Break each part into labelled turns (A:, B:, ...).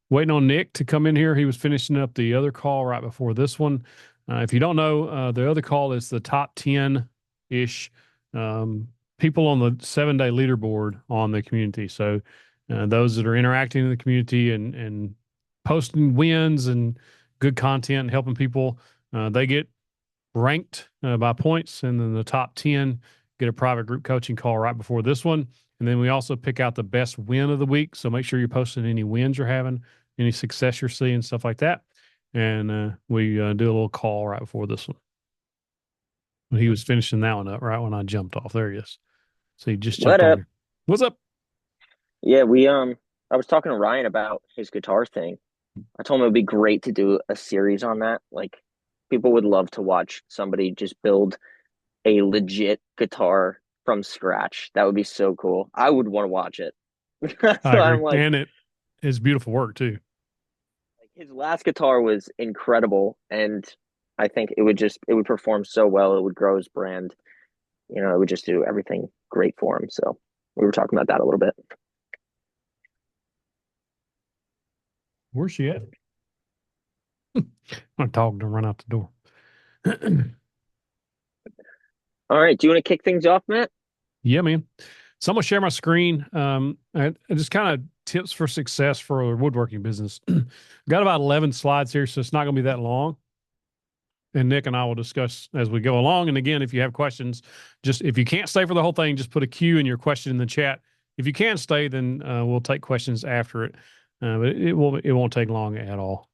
A: Waiting on Nick to come in here. He was finishing up the other call right before this one. If you don't know, the other call is the top 10 ish people on the 7 day leaderboard on the community. So those that are interacting in the community and posting wins and good content and helping people, they get ranked by points. And then the top 10 get a private group coaching call right before this one. And then we also pick out the best win of the week. So make sure you're posting any wins you're having, any success you're seeing, stuff like that. And we do a little call right before this one. When he was finishing that one up, right when I jumped off. There he is. So he just
B: What
A: jumped on
B: up?
A: here. What's up?
B: Yeah, I was talking to Ryan about his guitar thing. I told him it would be great to do a series on that. Like, people would love to watch somebody just build a legit guitar from scratch. That would be so cool. I would want to watch it.
A: I
B: So
A: agree.
B: I'm like,
A: And it is beautiful work too.
B: his last guitar was incredible, and I think it would perform so well. It would grow his brand. It would just do everything great for him. So we were talking about that a little bit.
A: Where's she at? I'm talking to run out the door.
B: All right, do you want to kick things off, Matt?
A: Yeah, man. So I'm gonna share my screen. I just kind of tips for success for a woodworking business. Got about 11 slides here, so it's not gonna be that long. And Nick and I will discuss as we go along. And again, if you have questions, just if you can't stay for the whole thing, just put a Q in your question in the chat. If you can stay, then we'll take questions after it. But it won't take long at all.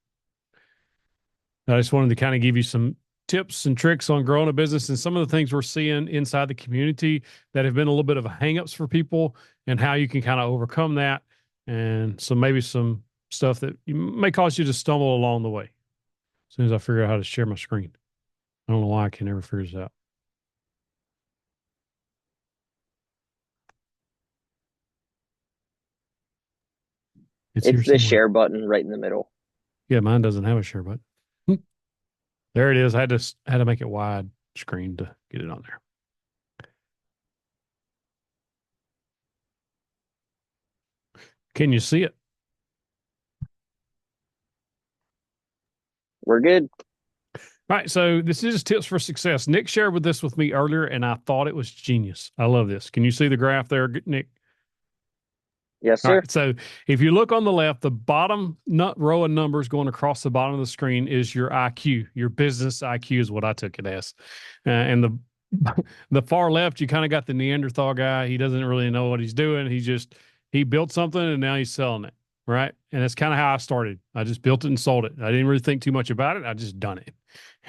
A: I just wanted to kind of give you some tips and tricks on growing a business and some of the things we're seeing inside the community that have been a little bit of hangups for people and how you can kind of overcome that. And so maybe some stuff that may cause you to stumble along the way. As soon as I figure out how to share my screen, I don't know why I can never figure this out. It's here
B: It's the
A: somewhere.
B: share button right in the middle.
A: Yeah, mine doesn't have a share button. There it is. I had to make it wide screen to get it on there. Can you see it?
B: We're good.
A: All right, so this is tips for success. Nick shared with this with me earlier, and I thought it was genius. I love this. Can you see the graph there, Nick?
B: Yes,
A: All
B: sir.
A: right, so if you look on the left, the bottom row of numbers going across the bottom of the screen is your IQ. Your business IQ is what I took it as, and the far left, you kind of got the Neanderthal guy. He doesn't really know what he's doing. He built something and now he's selling it, right? And that's kind of how I started. I just built it and sold it. I didn't really think too much about it. I just done it.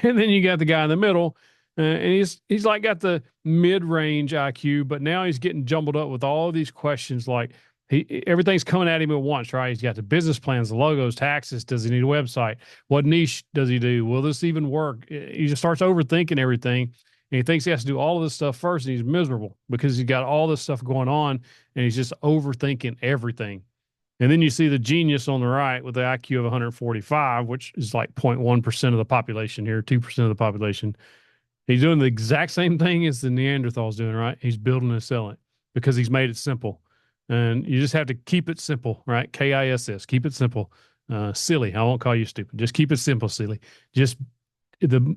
A: And then you got the guy in the middle, and he's like got the mid range IQ, but now he's getting jumbled up with all of these questions like everything's coming at him at once, right? He's got the business plans, the logos, taxes. Does he need a website? What niche does he do? Will this even work? He just starts overthinking everything. And he thinks he has to do all of this stuff first, and he's miserable because he's got all this stuff going on and he's just overthinking everything. And then you see the genius on the right with the IQ of 145, which is like 0.1% of the population here, 2% of the population. He's doing the exact same thing as the Neanderthals doing, right? He's building and selling because he's made it simple. And you just have to keep it simple, right? KISS, keep it simple. Silly. I won't call you stupid. Just keep it simple, silly. Just the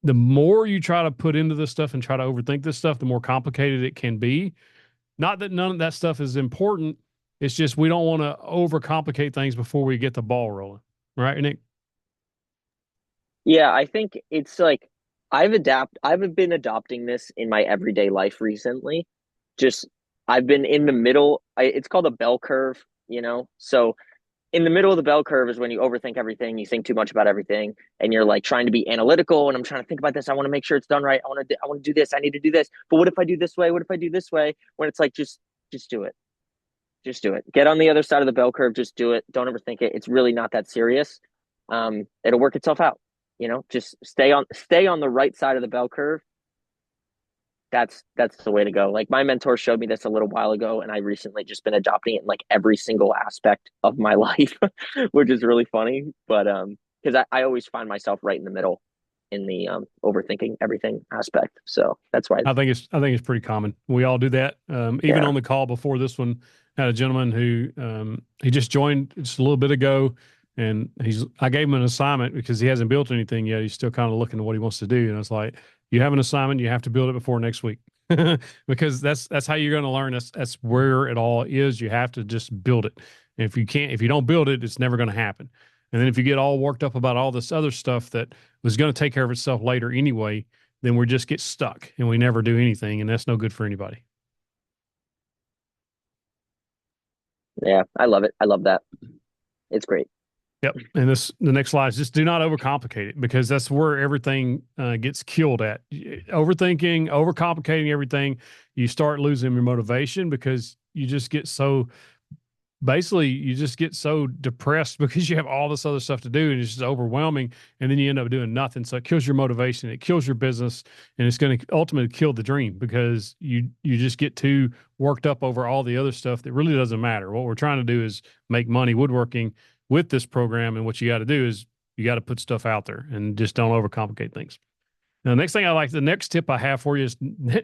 A: the more you try to put into this stuff and try to overthink this stuff, the more complicated it can be. Not that none of that stuff is important. It's just we don't want to overcomplicate things before we get the ball rolling. Right, Nick?
B: Yeah, I think it's like I've been adopting this in my everyday life recently. Just I've been in the middle. It's called a bell curve. So in the middle of the bell curve is when you overthink everything, you think too much about everything, and you're like trying to be analytical. And I'm trying to think about this. I want to make sure it's done right. I want to do this. I need to do this. But what if I do this way? What if I do this way? When it's like just do it. Just do it. Get on the other side of the bell curve. Just do it. Don't overthink it. It's really not that serious. It'll work itself out. Just stay on the right side of the bell curve. That's the way to go. Like, my mentor showed me this a little while ago, and I recently just been adopting it in like every single aspect of my life, which is really funny. But because I always find myself right in the middle. in the overthinking everything aspect. So that's why.
A: I think it's pretty common. We all do that. Even
B: Yeah.
A: on the call before this one, had a gentleman who he just joined just a little bit ago, and I gave him an assignment because he hasn't built anything yet. He's still kind of looking at what he wants to do, and I was like, "You have an assignment. You have to build it before next week." Because that's how you're going to learn. That's where it all is. You have to just build it. And if you don't build it, it's never going to happen. And then if you get all worked up about all this other stuff that was going to take care of itself later anyway, then we just get stuck and we never do anything, and that's no good for anybody.
B: Yeah, I love it. I love that. It's great.
A: Yep. And the next slide is just do not overcomplicate it, because that's where everything gets killed at. Overthinking, overcomplicating everything, you start losing your motivation because you just get so basically you just get so depressed because you have all this other stuff to do and it's just overwhelming, and then you end up doing nothing. So it kills your motivation, it kills your business, and it's going to ultimately kill the dream because you just get too worked up over all the other stuff that really doesn't matter. What we're trying to do is make money woodworking with this program, and what you got to do is you got to put stuff out there and just don't overcomplicate things. Now, the next tip I have for you is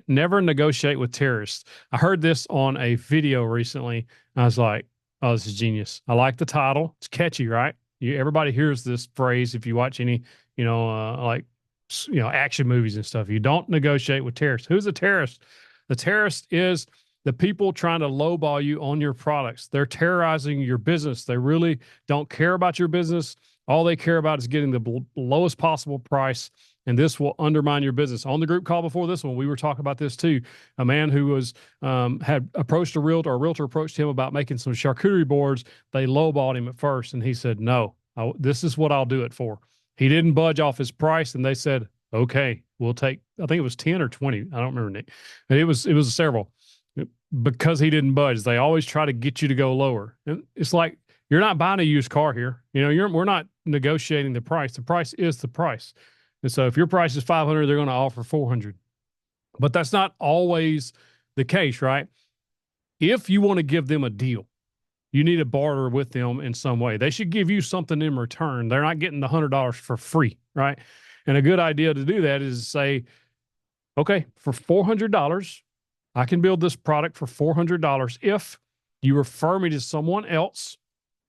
A: never negotiate with terrorists. I heard this on a video recently. I was like, oh, this is genius. I like the title. It's catchy, right? Everybody hears this phrase if you watch any, action movies and stuff. You don't negotiate with terrorists. Who's a terrorist? The terrorist is the people trying to lowball you on your products. They're terrorizing your business. They really don't care about your business. All they care about is getting the lowest possible price, and this will undermine your business. On the group call before this one, we were talking about this too. A man who was had approached a realtor approached him about making some charcuterie boards. They lowballed him at first, and he said, "No, this is what I'll do it for." He didn't budge off his price, and they said, "Okay, we'll take." I think it was 10 or 20. I don't remember, Nick, but it was several, because he didn't budge. They always try to get you to go lower, and it's like you're not buying a used car here. We're not negotiating the price. The price is the price. And so if your price is 500, they're going to offer 400. But that's not always the case, right? If you want to give them a deal, you need to barter with them in some way. They should give you something in return. They're not getting the $100 for free, right? And a good idea to do that is to say, okay, for $400, I can build this product for $400 if you refer me to someone else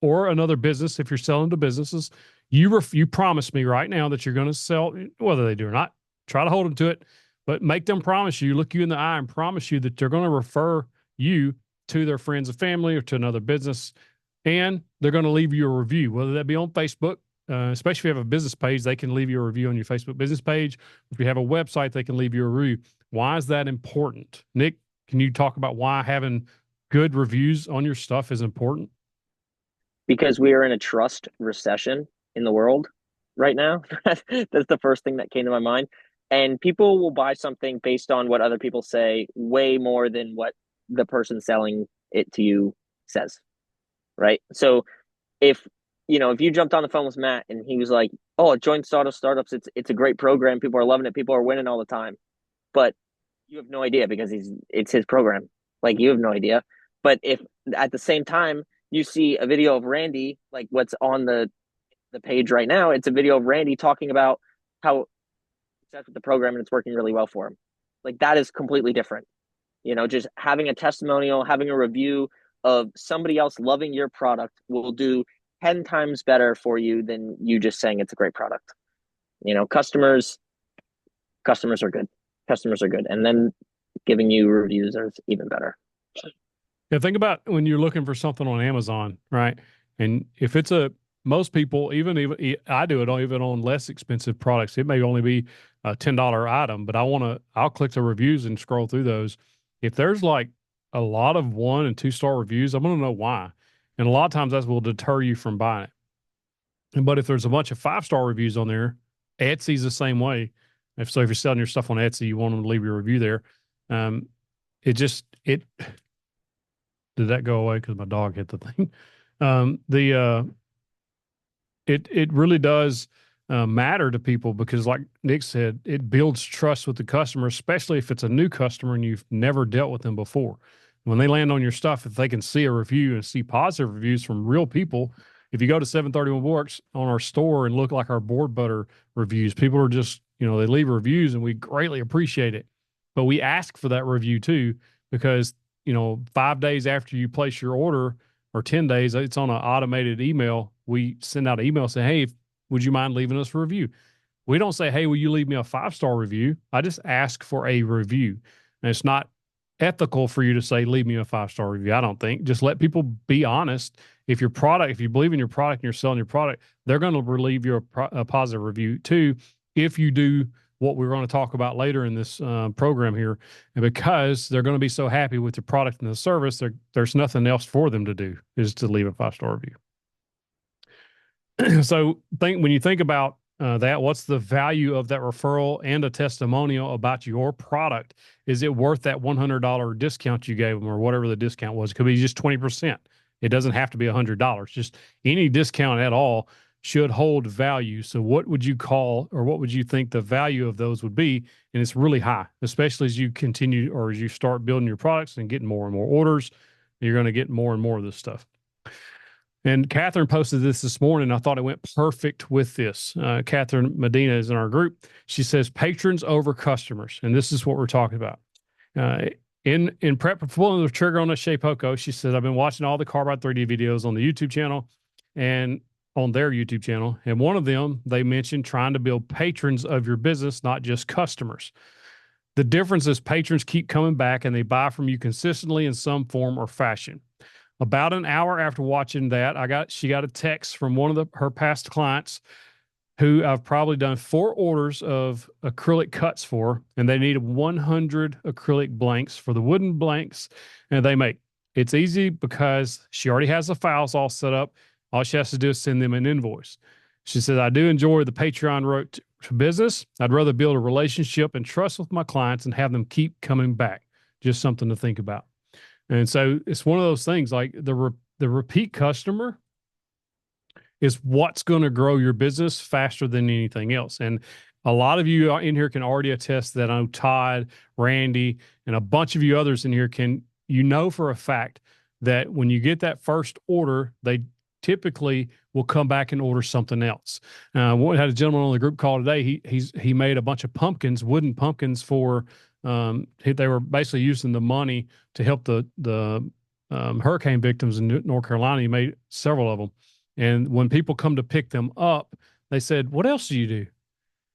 A: or another business. If you're selling to businesses, you promise me right now that you're going to sell, whether they do or not. Try to hold them to it, but make them promise you, look you in the eye and promise you that they're going to refer you to their friends and family or to another business, and they're going to leave you a review, whether that be on Facebook. Especially if you have a business page, they can leave you a review on your Facebook business page. If you have a website, they can leave you a review. Why is that important? Nick, can you talk about why having good reviews on your stuff is important?
B: Because we are in a trust recession in the world right now. That's the first thing that came to my mind. And people will buy something based on what other people say way more than what the person selling it to you says. Right. So if if you jumped on the phone with Matt and he was like, "Oh, joint startups, it's a great program. People are loving it. People are winning all the time," but you have no idea because it's his program. Like you have no idea. But if at the same time you see a video of Randy, like what's on the page right now, it's a video of Randy talking about how success with the program and it's working really well for him. Like that is completely different. Just having a testimonial, having a review of somebody else loving your product will do 10 times better for you than you just saying it's a great product. Customers are good. Customers are good. And then giving you reviews is even better.
A: Yeah, think about when you're looking for something on Amazon, right? And if it's most people, even I do it even on less expensive products. It may only be a $10 item, but I'll click the reviews and scroll through those. If there's like a lot of 1 and 2 star reviews, I'm going to know why. And a lot of times that will deter you from buying it. But if there's a bunch of 5 star reviews on there, Etsy's the same way. If you're selling your stuff on Etsy, you want them to leave your review there. Um, it did that go away because my dog hit the thing? The It really does matter to people because, like Nick said, it builds trust with the customer, especially if it's a new customer and you've never dealt with them before. When they land on your stuff, if they can see a review and see positive reviews from real people, if you go to 731 Works on our store and look like our board butter reviews, people are just, they leave reviews and we greatly appreciate it. But we ask for that review too, because, 5 days after you place your order or 10 days, it's on an automated email. We send out an email saying, hey, would you mind leaving us a review? We don't say, hey, will you leave me a 5-star review? I just ask for a review. And it's not ethical for you to say, leave me a 5-star review. I don't think. Just let people be honest. If you believe in your product and you're selling your product, they're going to leave you a positive review too. If you do what we're going to talk about later in this program here, and because they're going to be so happy with your product and the service, there's nothing else for them to do is to leave a 5-star review. So when you think about that, what's the value of that referral and a testimonial about your product? Is it worth that $100 discount you gave them or whatever the discount was? It could be just 20%. It doesn't have to be $100. Just any discount at all should hold value. So what would you call, or what would you think the value of those would be? And it's really high, especially as you continue or as you start building your products and getting more and more orders, you're going to get more and more of this stuff. And Catherine posted this morning. I thought it went perfect with this. Catherine Medina is in our group. She says, patrons over customers. And this is what we're talking about. In prep for pulling the trigger on the Shapeoko, she said, I've been watching all the Carbide 3D videos on the YouTube channel and on their YouTube channel. And one of them, they mentioned trying to build patrons of your business, not just customers. The difference is patrons keep coming back and they buy from you consistently in some form or fashion. About an hour after watching that, she got a text from one of her past clients who I've probably done 4 orders of acrylic cuts for, and they needed 100 acrylic blanks for the wooden blanks, and they make. It's easy because she already has the files all set up. All she has to do is send them an invoice. She said, I do enjoy the Patreon road to business. I'd rather build a relationship and trust with my clients and have them keep coming back. Just something to think about. And so it's one of those things like the repeat customer is what's going to grow your business faster than anything else. And a lot of you in here can already attest that. I know Todd, Randy, and a bunch of you others in here for a fact that when you get that first order, they typically will come back and order something else. We had a gentleman on the group call today. He made a bunch of pumpkins, wooden pumpkins for. They were basically using the money to help the hurricane victims in North Carolina. He made several of them. And when people come to pick them up, they said, what else do you do?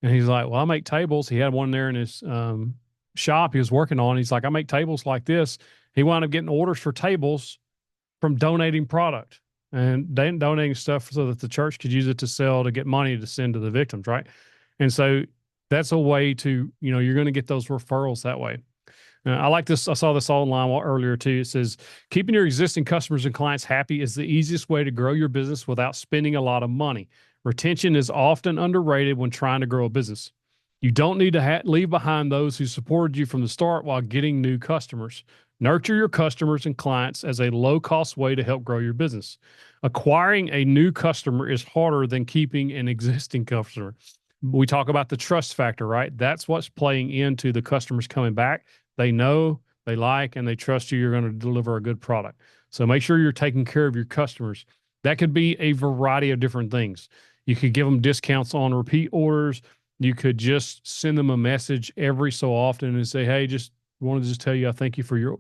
A: And he's like, well, I make tables. He had one there in his shop he was working on. He's like, I make tables like this. He wound up getting orders for tables from donating product and donating stuff so that the church could use it to sell, to get money to send to the victims, right? And so that's a way to, you're going to get those referrals that way. I like this. I saw this online earlier too. It says, keeping your existing customers and clients happy is the easiest way to grow your business without spending a lot of money. Retention is often underrated when trying to grow a business. You don't need to leave behind those who supported you from the start while getting new customers. Nurture your customers and clients as a low-cost way to help grow your business. Acquiring a new customer is harder than keeping an existing customer. We talk about the trust factor, right? That's what's playing into the customers coming back. They know, they like, and they trust you. You're going to deliver a good product. So make sure you're taking care of your customers. That could be a variety of different things. You could give them discounts on repeat orders. You could just send them a message every so often and say, hey, just wanted to just tell you I thank you for your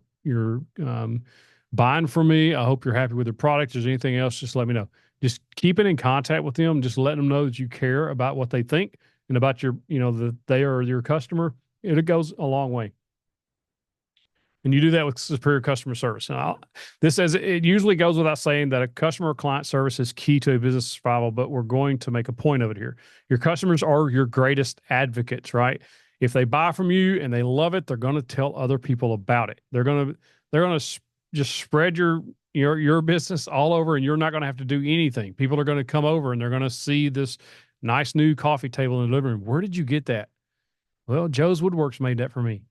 A: buying from me. I hope you're happy with the product. If there's anything else, just let me know. Just keeping in contact with them, just letting them know that you care about what they think and about that they are your customer. It goes a long way. And you do that with superior customer service. And it usually goes without saying that a customer or client service is key to a business survival, but we're going to make a point of it here. Your customers are your greatest advocates, right? If they buy from you and they love it, they're going to tell other people about it. They're going to just spread your business all over, and you're not going to have to do anything. People are going to come over and they're going to see this nice new coffee table in the living room. Where did you get that? Well, Joe's Woodworks made that for me.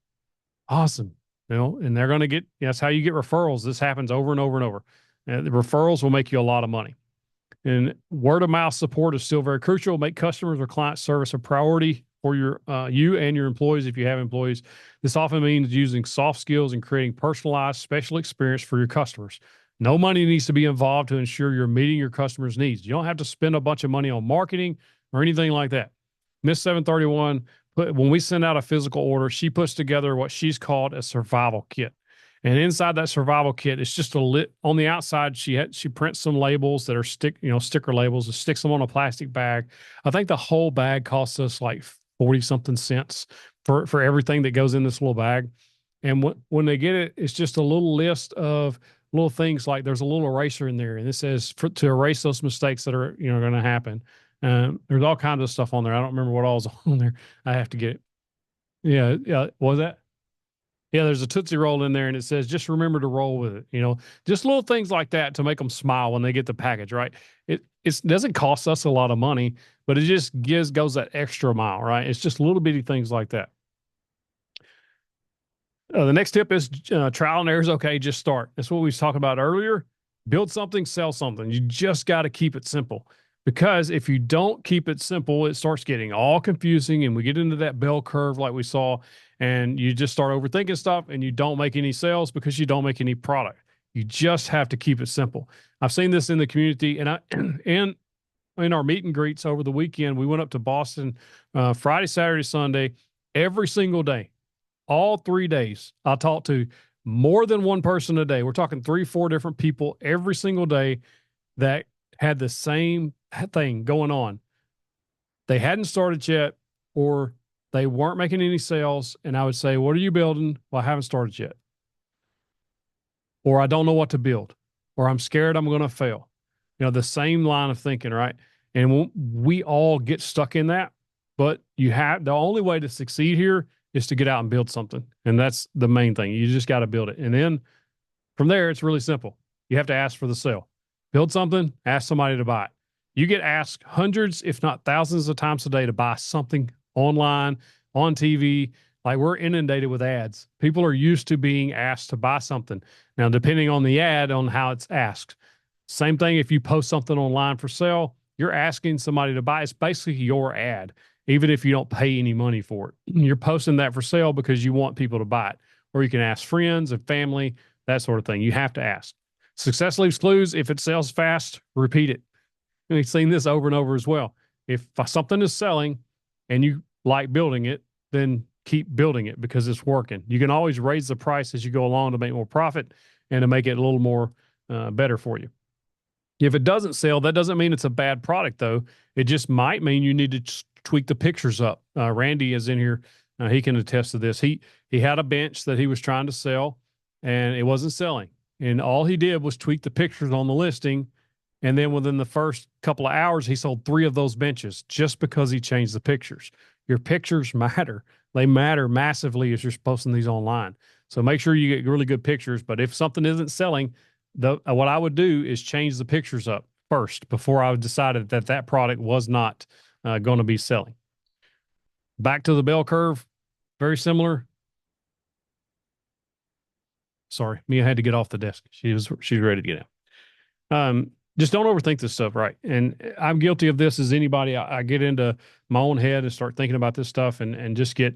A: Awesome. And they're going to get, that's how you get referrals. This happens over and over and over. And the referrals will make you a lot of money. And word of mouth support is still very crucial. Make customers or client service a priority for you and your employees if you have employees. This often means using soft skills and creating personalized special experience for your customers. No money needs to be involved to ensure you're meeting your customers' needs. You don't have to spend a bunch of money on marketing or anything like that. Miss 731, when we send out a physical order, she puts together what she's called a survival kit. And inside that survival kit, it's just a lit on the outside. She prints some labels that are sticker labels, and sticks them on a plastic bag. I think the whole bag costs us like 40 something cents for everything that goes in this little bag. And when they get it, it's just a little list of little things, like there's a little eraser in there, and it says to erase those mistakes that are going to happen. There's all kinds of stuff on there. I don't remember what all is on there. I have to get it. Yeah, yeah. What was that? Yeah, there's a Tootsie Roll in there, and it says, just remember to roll with it. Just little things like that to make them smile when they get the package, right? It doesn't cost us a lot of money, but it just goes that extra mile, right? It's just little bitty things like that. The next tip is trial and error is okay. Just start. That's what we was talking about earlier. Build something, sell something. You just got to keep it simple, because if you don't keep it simple, it starts getting all confusing, and we get into that bell curve like we saw, and you just start overthinking stuff, and you don't make any sales because you don't make any product. You just have to keep it simple. I've seen this in the community, and and in our meet and greets over the weekend, we went up to Boston Friday, Saturday, Sunday, every single day. All 3 days, I talked to more than one person a day. We're talking 3, 4 different people every single day that had the same thing going on. They hadn't started yet, or they weren't making any sales. And I would say, what are you building? Well, I haven't started yet. Or I don't know what to build. Or I'm scared I'm going to fail. The same line of thinking, right? And we all get stuck in that. But the only way to succeed here is to get out and build something. And that's the main thing. You just got to build it. And then from there, it's really simple. You have to ask for the sale. Build something, ask somebody to buy it. You get asked hundreds, if not thousands of times a day to buy something online, on TV. Like, we're inundated with ads. People are used to being asked to buy something. Now, depending on the ad, on how it's asked. Same thing if you post something online for sale, you're asking somebody to buy. It's basically your ad, even if you don't pay any money for it. You're posting that for sale because you want people to buy it. Or you can ask friends and family, that sort of thing. You have to ask. Success leaves clues. If it sells fast, repeat it. And we've seen this over and over as well. If something is selling and you like building it, then keep building it because it's working. You can always raise the price as you go along to make more profit and to make it a little more better for you. If it doesn't sell, that doesn't mean it's a bad product, though. It just might mean you need to tweak the pictures up. Randy is in here. He can attest to this. He had a bench that he was trying to sell, and it wasn't selling. And all he did was tweak the pictures on the listing. And then within the first couple of hours, he sold 3 of those benches just because he changed the pictures. Your pictures matter. They matter massively as you're posting these online. So make sure you get really good pictures. But if something isn't selling, what I would do is change the pictures up first before I decided that product was not going to be selling. Back to the bell curve, very similar. Sorry, Mia had to get off the desk. She's ready to get out. Just don't overthink this stuff, right? And I'm guilty of this as anybody. I get into my own head and start thinking about this stuff and just get,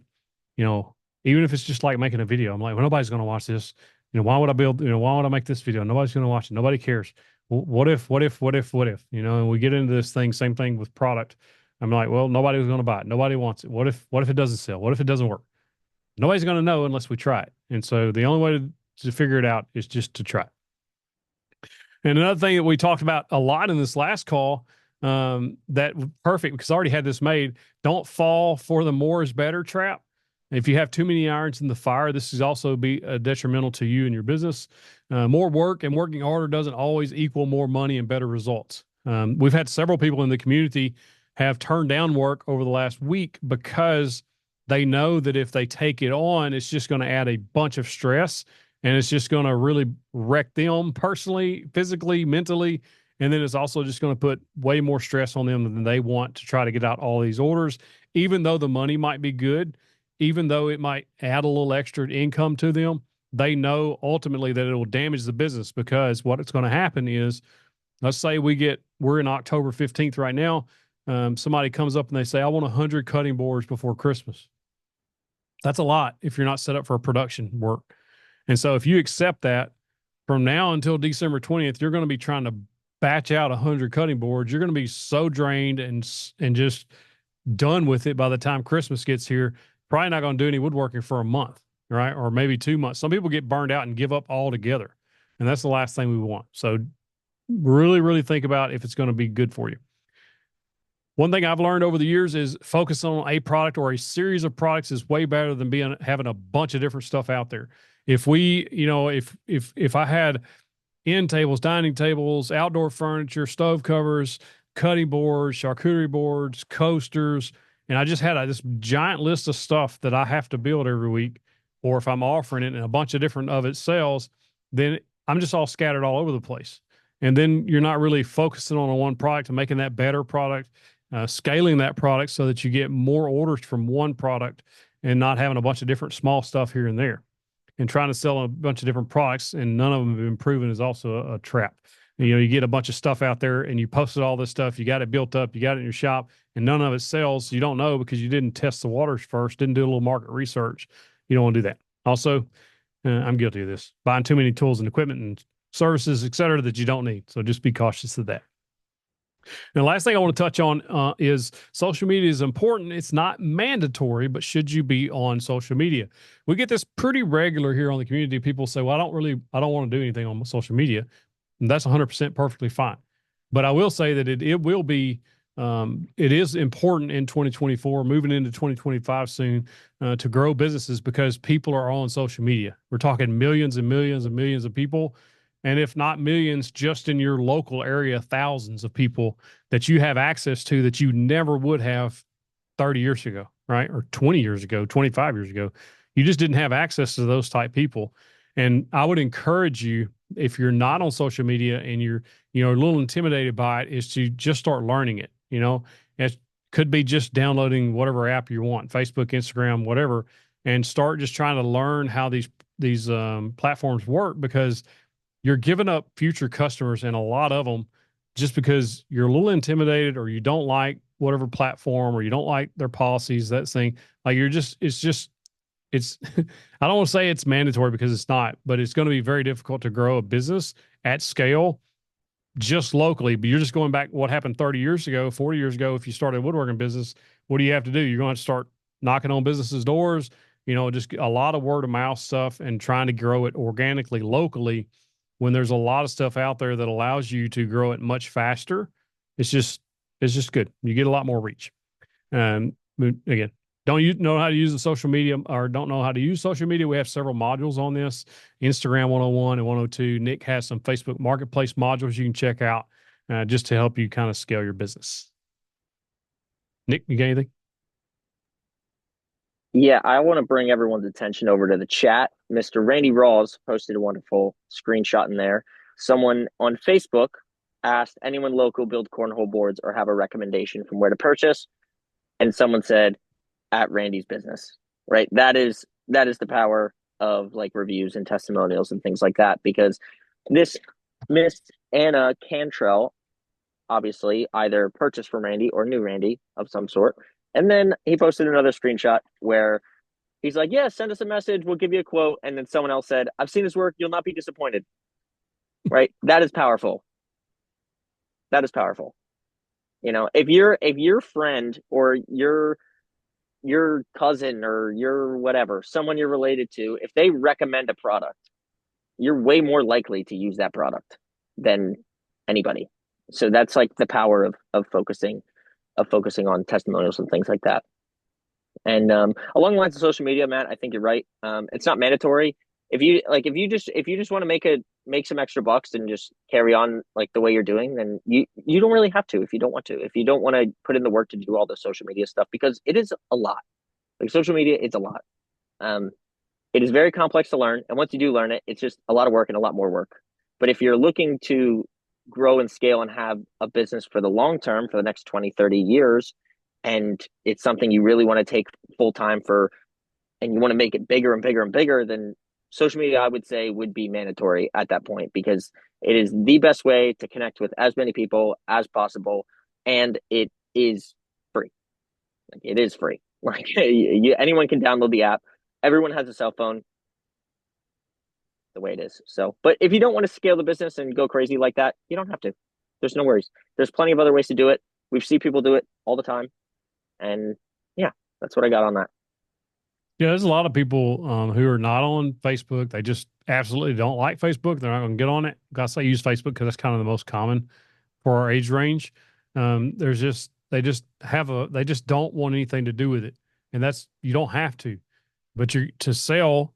A: even if it's just like making a video, I'm like, well, nobody's going to watch this. Why would I build, why would I make this video? Nobody's going to watch it. Nobody cares. What if, and we get into this thing, same thing with product. I'm like, well, nobody's going to buy it. Nobody wants it. What if it doesn't sell? What if it doesn't work? Nobody's going to know unless we try it. And so the only way to figure it out is just to try it. And another thing that we talked about a lot in this last call, that perfect, because I already had this made, don't fall for the more is better trap. If you have too many irons in the fire, this is also be detrimental to you and your business. More work and working harder doesn't always equal more money and better results. We've had several people in the community have turned down work over the last week because they know that if they take it on, it's just going to add a bunch of stress, and it's just going to really wreck them personally, physically, mentally. And then it's also just going to put way more stress on them than they want to try to get out all these orders, even though the money might be good, even though it might add a little extra income to them. They know ultimately that it will damage the business, because what's going to happen is, let's say we're in October 15th right now. Somebody comes up and they say, I want 100 cutting boards before Christmas. That's a lot if you're not set up for production work. And so if you accept that from now until December 20th, you're going to be trying to batch out 100 cutting boards. You're going to be so drained and just done with it by the time Christmas gets here. Probably not going to do any woodworking for a month, right? Or maybe 2 months. Some people get burned out and give up altogether. And that's the last thing we want. So really, really think about if it's going to be good for you. One thing I've learned over the years is focus on a product or a series of products is way better than having a bunch of different stuff out there. If we, if I had end tables, dining tables, outdoor furniture, stove covers, cutting boards, charcuterie boards, coasters, and I just had this giant list of stuff that I have to build every week, or if I'm offering it and a bunch of different of it sells, then I'm just all scattered all over the place. And then you're not really focusing on one product and making that better product, scaling that product so that you get more orders from one product and not having a bunch of different small stuff here and there and trying to sell a bunch of different products and none of them have been proven is also a trap. You get a bunch of stuff out there and you posted all this stuff, you got it built up, you got it in your shop, and none of it sells. You don't know because you didn't test the waters first, didn't do a little market research. You don't want to do that. Also, I'm guilty of this, buying too many tools and equipment and services, et cetera, that you don't need. So just be cautious of that. And the last thing I want to touch on is social media is important. It's not mandatory, but should you be on social media? We get this pretty regular here on the community. People say, well, I don't want to do anything on social media. And that's 100% perfectly fine. But I will say that it will be, it is important in 2024, moving into 2025 soon, to grow businesses because people are on social media. We're talking millions and millions and millions of people. And if not millions, just in your local area, thousands of people that you have access to that you never would have 30 years ago, right? Or 20 years ago, 25 years ago. You just didn't have access to those type people. And I would encourage you, if you're not on social media and you're, a little intimidated by it, is to just start learning it. It could be just downloading whatever app you want, Facebook, Instagram, whatever, and start just trying to learn how these platforms work because you're giving up future customers and a lot of them just because you're a little intimidated or you don't like whatever platform or you don't like their policies, that thing. Like it's, I don't want to say it's mandatory because it's not, but it's going to be very difficult to grow a business at scale just locally. But you're just going back what happened 30 years ago, 40 years ago. If you started a woodworking business, what do you have to do? You're going to start knocking on businesses' doors, just a lot of word of mouth stuff and trying to grow it organically locally when there's a lot of stuff out there that allows you to grow it much faster. It's just good. You get a lot more reach. Again, don't you know how to use the social media or don't know how to use social media? We have several modules on this, Instagram 101 and 102. Nick has some Facebook Marketplace modules you can check out just to help you kind of scale your business. Nick, you got anything?
B: Yeah, I want to bring everyone's attention over to the chat. Mr. Randy Rawls posted a wonderful screenshot in there. Someone on Facebook asked anyone local build cornhole boards or have a recommendation from where to purchase, and someone said at Randy's business. Right? That is the power of like reviews and testimonials and things like that because this Miss Anna Cantrell obviously either purchased from Randy or knew Randy of some sort. And then he posted another screenshot where he's like, yeah, send us a message. We'll give you a quote. And then someone else said, I've seen his work. You'll not be disappointed. Right? That is powerful. That is powerful. If your friend or your cousin or your whatever, someone you're related to, if they recommend a product, you're way more likely to use that product than anybody. So that's like the power of focusing on testimonials and things like that. And along the lines of social media, Matt, I think you're right. It's not mandatory. If you just want to make some extra bucks and just carry on like the way you're doing, then you don't really have to if you don't want to. If you don't want to put in the work to do all the social media stuff, because it is a lot. Like social media, it's a lot. It is very complex to learn, and once you do learn it, it's just a lot of work and a lot more work. But if you're looking to grow and scale and have a business for the long term, for the next 20, 30 years, and it's something you really want to take full time for, and you want to make it bigger and bigger and bigger, then social media, I would say, would be mandatory at that point because it is the best way to connect with as many people as possible, and it is free. Like it is free. Like anyone can download the app. Everyone has a cell phone. the way it is. So, but if you don't want to scale the business and go crazy like that, you don't have to. There's no worries. There's plenty of other ways to do it. We've seen people do it all the time. And yeah, that's what I got on that.
A: Yeah, there's a lot of people who are not on Facebook. They just absolutely don't like Facebook. They're not going to get on it. Because I use Facebook because that's kind of the most common for our age range. There's just they just don't want anything to do with it, and that's you don't have to, but you to sell,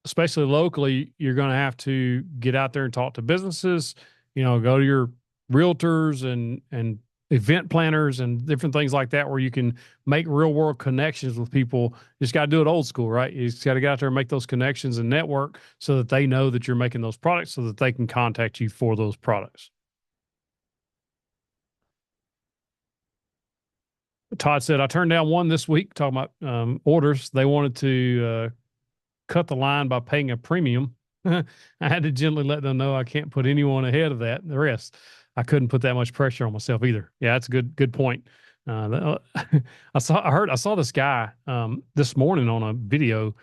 A: especially locally, you're going to have to get out there and talk to businesses. Go to your realtors and event planners and different things like that, where you can make real world connections with people. You just got to do it old school, right? You just got to get out there and make those connections and network so that they know that you're making those products, so that they can contact you for those products. Todd said, I turned down one this week talking about orders. They wanted to cut the line by paying a premium. I had to gently let them know I can't put anyone ahead of that. The rest, I couldn't put that much pressure on myself either. Yeah, that's a good point. I saw this guy this morning on a video.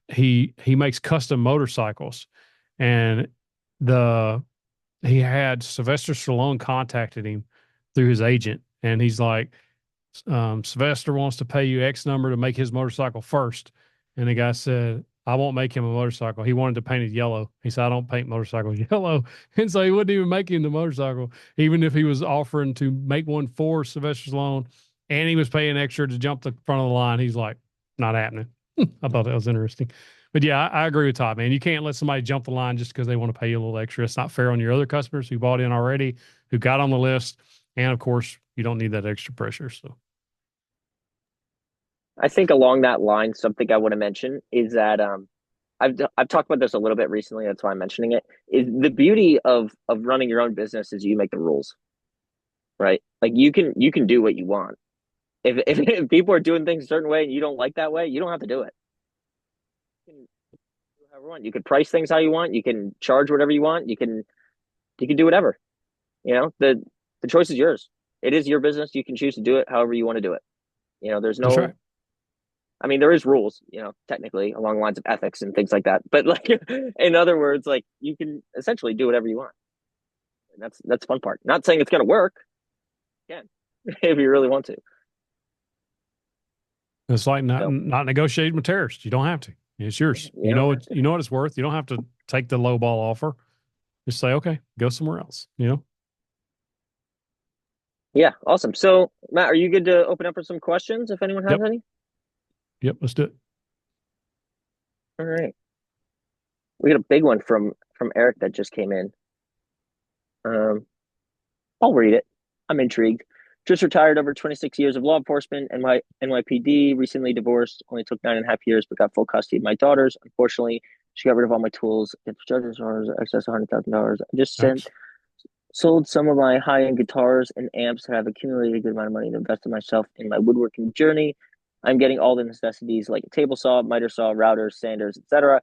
A: He makes custom motorcycles, and the he had Sylvester Stallone contacted him through his agent, and he's like, Sylvester wants to pay you X number to make his motorcycle first. And the guy said, I won't make him a motorcycle. He wanted to paint it yellow. He said, I don't paint motorcycles yellow. And so he wouldn't even make him the motorcycle, even if he was offering to make one for Sylvester Stallone and he was paying extra to jump the front of the line. He's like, not happening. I thought that was interesting. But yeah, I agree with Todd, man. You can't let somebody jump the line just because they want to pay you a little extra. It's not fair on your other customers who bought in already, who got on the list. And of course, you don't need that extra pressure. So
B: I think along that line, something I want to mention is that I've talked about this a little bit recently. That's why I'm mentioning it. Is the beauty of running your own business is you make the rules, right? Like you can do what you want. If people are doing things a certain way and you don't like that way, you don't have to do it. You can do however you want. You can price things how you want. You can charge whatever you want. You can do whatever. The choice is yours. It is your business. You can choose to do it however you want to do it. There's
A: that's right.
B: no I mean, there is rules, technically along the lines of ethics and things like that. But like, in other words, like you can essentially do whatever you want. And that's the fun part. Not saying it's going to work. Again, if you really want to.
A: It's like
B: So
A: not negotiating with terrorists. You don't have to. It's yours.
B: you know,
A: You know what it's worth. You don't have to take the low ball offer. Just say, okay, go somewhere else.
B: yeah, awesome. So Matt, are you good to open up for some questions if anyone has
A: Yep.
B: any?
A: Yep. Let's do it.
B: All right, we got a big one from Eric that just came in. Um, I'll read it. I'm intrigued. Just retired over 26 years of law enforcement, NYPD, recently divorced, only took 9.5 years, but got full custody of my daughters. Unfortunately, she got rid of all my tools. If judges are excess of $100,000, I just
A: Ouch.
B: sold some of my high-end guitars and amps and have accumulated a good amount of money to invest in myself in my woodworking journey. I'm getting all the necessities like a table saw, miter saw, routers, sanders, etc.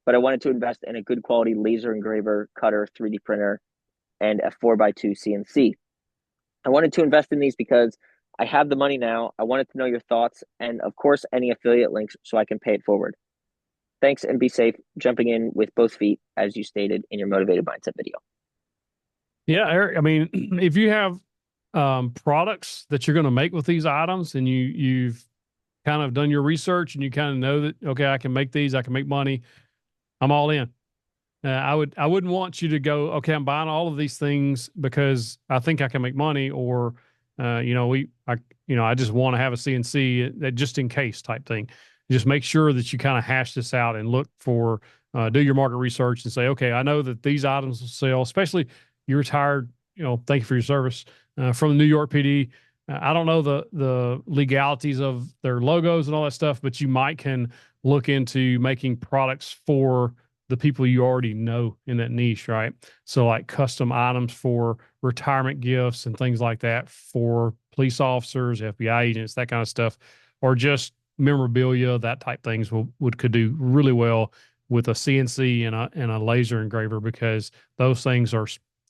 B: But I wanted to invest in a good quality laser engraver, cutter, 3D printer, and a 4x2 CNC. I wanted to invest in these because I have the money now. I wanted to know your thoughts and, of course, any affiliate links so I can pay it forward. Thanks and be safe. Jumping in with both feet, as you stated in your motivated mindset video.
A: Yeah, Eric. I mean, if you have products that you're going to make with these items, and you've kind of done your research, and you kind of know that okay, I can make these, I can make money. I'm all in. I wouldn't want you to go, okay, I'm buying all of these things because I think I can make money, or I just want to have a CNC that just in case type thing. Just make sure that you kind of hash this out and look for, do your market research and say, okay, I know that these items will sell, especially you're retired. Thank you for your service from the New York PD. I don't know the legalities of their logos and all that stuff, but you might can look into making products for the people you already know in that niche, right? So like custom items for retirement gifts and things like that for police officers, FBI agents, that kind of stuff, or just memorabilia, that type things could do really well with a CNC and a laser engraver, because those things are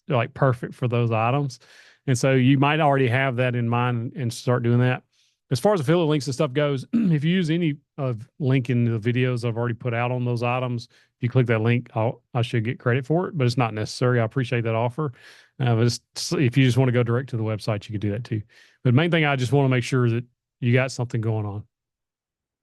A: like perfect for those items. And so you might already have that in mind and start doing that. as far as affiliate links and stuff goes, if you use any of link in the videos I've already put out on those items, if you click that link, I should get credit for it, but it's not necessary. I appreciate that offer. But if you just want to go direct to the website, you can do that too. But the main thing, I just want to make sure that you got something going on.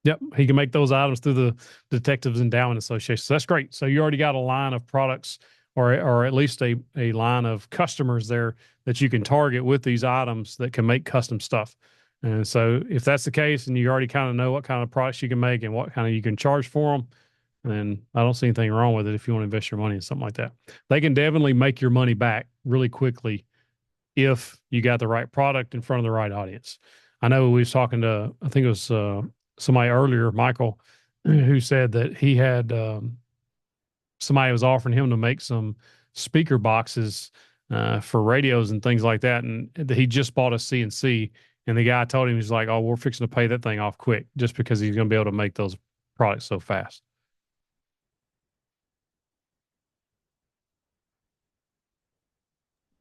A: Yep, he can make those items through the Detectives Endowment Association. So that's great. So you already got a line of products, or at least a line of customers there that you can target with these items that can make custom stuff. And so if that's the case, and you already kind of know what kind of products you can make and what kind of you can charge for them, then I don't see anything wrong with it if you want to invest your money in something like that. They can definitely make your money back really quickly if you got the right product in front of the right audience. I know we was talking to, I think it was somebody earlier, Michael, who said that he had somebody was offering him to make some speaker boxes for radios and things like that, and he just bought a CNC. And the guy told him, he's like, "Oh, we're fixing to pay that thing off quick, just because he's going to be able to make those products so fast."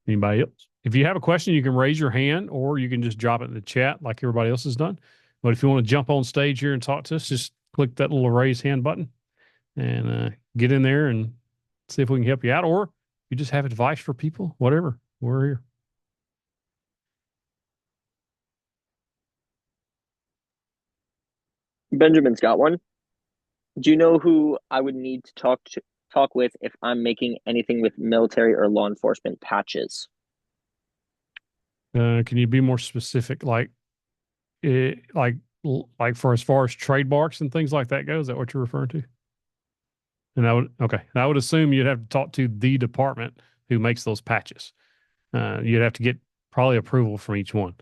A: Anybody else? If you have a question, you can raise your hand or you can just drop it in the chat like everybody else has done. But if you want to jump on stage here and talk to us, just click that little raise hand button and get in there and see if we can help you out. Or you just have advice for people, whatever. We're here.
B: Benjamin's got one. Do you know who I would need to talk with if I'm making anything with military or law enforcement patches?
A: Can you be more specific? It, like, like for as far as trademarks and things like that goes, is that what you're referring to? And I would assume you'd have to talk to the department who makes those patches. You'd have to get probably approval from each one.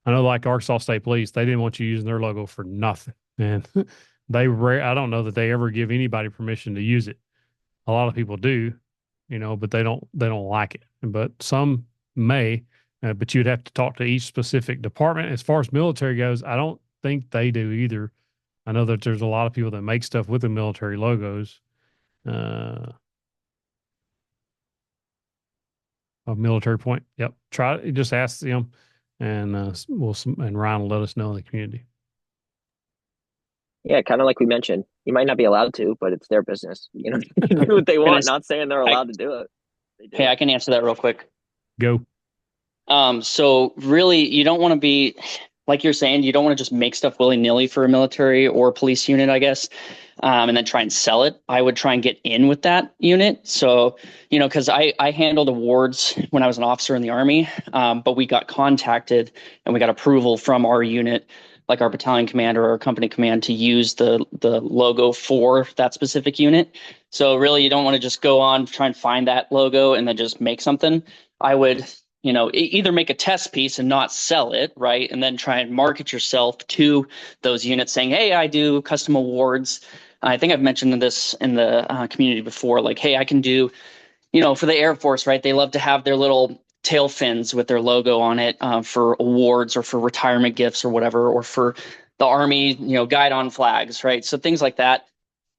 A: I know, like Arkansas State Police, they didn't want you using their logo for nothing, and I don't know that they ever give anybody permission to use it. A lot of people do, but they don't like it. But some may, but you'd have to talk to each specific department. As far as military goes, I don't think they do either. I know that there's a lot of people that make stuff with the military logos. Uh, of Military Point. Yep. Just ask them, and and Ryan will let us know in the community.
B: Yeah, kind of like we mentioned. You might not be allowed to, but it's their business. They can do what they
C: And
B: want. Not saying they're
C: I,
B: allowed to do it. They
C: hey,
B: do.
C: I can answer that real quick.
A: Go.
C: So really, you don't want to be like you're saying. You don't want to just make stuff willy nilly for a military or police unit, I guess, and then try and sell it. I would try and get in with that unit. So because I handled awards when I was an officer in the Army, but we got contacted and we got approval from our unit, like our battalion commander or our company command, to use the logo for that specific unit. So really, you don't want to just go on try and find that logo and then just make something. I would either make a test piece and not sell it, right? And then try and market yourself to those units saying, hey, I do custom awards. I think I've mentioned this in the community before, like, hey, I can do, for the Air Force, right? They love to have their little tail fins with their logo on it for awards or for retirement gifts or whatever, or for the Army, guide on flags, right? So things like that.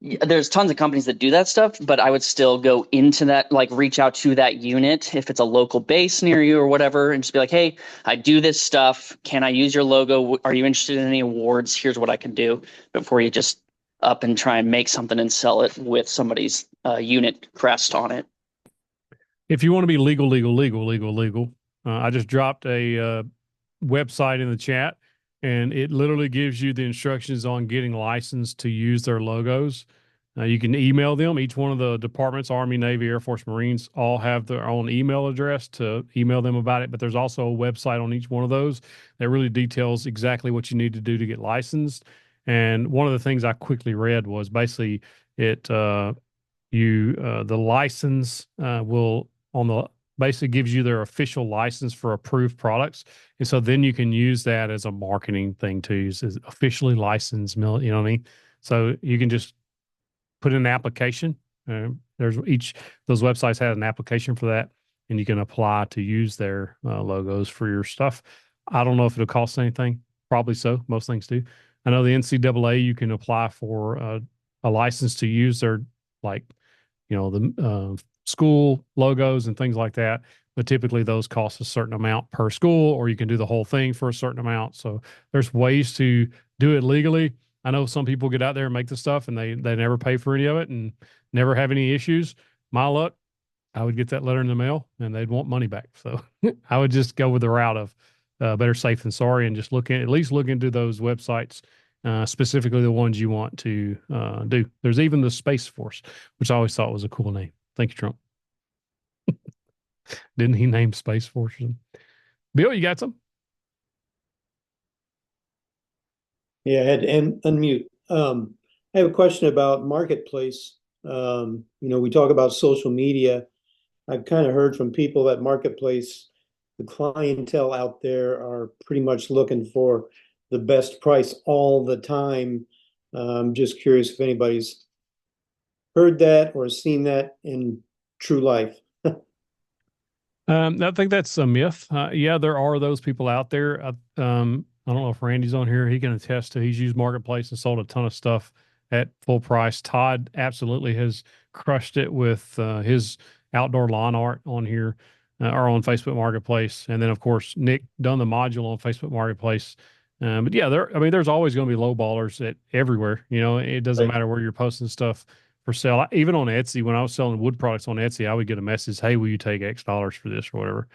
C: There's tons of companies that do that stuff, but I would still go into that, like reach out to that unit if it's a local base near you or whatever, and just be like, hey, I do this stuff. Can I use your logo? Are you interested in any awards? Here's what I can do, before you just up and try and make something and sell it with somebody's unit crest on it.
A: If you want to be legal, I just dropped a website in the chat, and it literally gives you the instructions on getting licensed to use their logos. You can email them. Each one of the departments, Army, Navy, Air Force, Marines, all have their own email address to email them about it. But there's also a website on each one of those that really details exactly what you need to do to get licensed. And one of the things I quickly read was basically it the license will on the basically gives you their official license for approved products. And so then you can use that as a marketing thing to use as officially licensed, you know what I mean? So you can just put in an application. There's those websites have an application for that, and you can apply to use their logos for your stuff. I don't know if it'll cost anything. Probably so. Most things do. I know the NCAA, you can apply for a license to use their, like, the school logos and things like that. but typically those cost a certain amount per school, or you can do the whole thing for a certain amount. So there's ways to do it legally. I know some people get out there and make the stuff and they never pay for any of it and never have any issues. My luck, I would get that letter in the mail and they'd want money back. So I would just go with the route of better safe than sorry and just at least look into those websites, specifically the ones you want to do. There's even the Space Force, which I always thought was a cool name. Thank you, Trump. Didn't he name Space Force? Bill, you got some?
D: Yeah, I had to unmute. I have a question about marketplace. We talk about social media. I've kind of heard from people that marketplace, the clientele out there are pretty much looking for the best price all the time. Just curious if anybody's heard that or seen that in true life.
A: I think that's a myth. Yeah, there are those people out there. I don't know if Randy's on here. He can attest to he's used Marketplace and sold a ton of stuff at full price. Todd absolutely has crushed it with his outdoor lawn art on here or on Facebook Marketplace. And then, of course, Nick done the module on Facebook Marketplace. But yeah, there's always going to be low ballers at everywhere. It doesn't
D: Right.
A: matter where you're posting stuff for sale. Even on Etsy, when I was selling wood products on Etsy, I would get a message, "Hey, will you take X dollars for this or whatever?"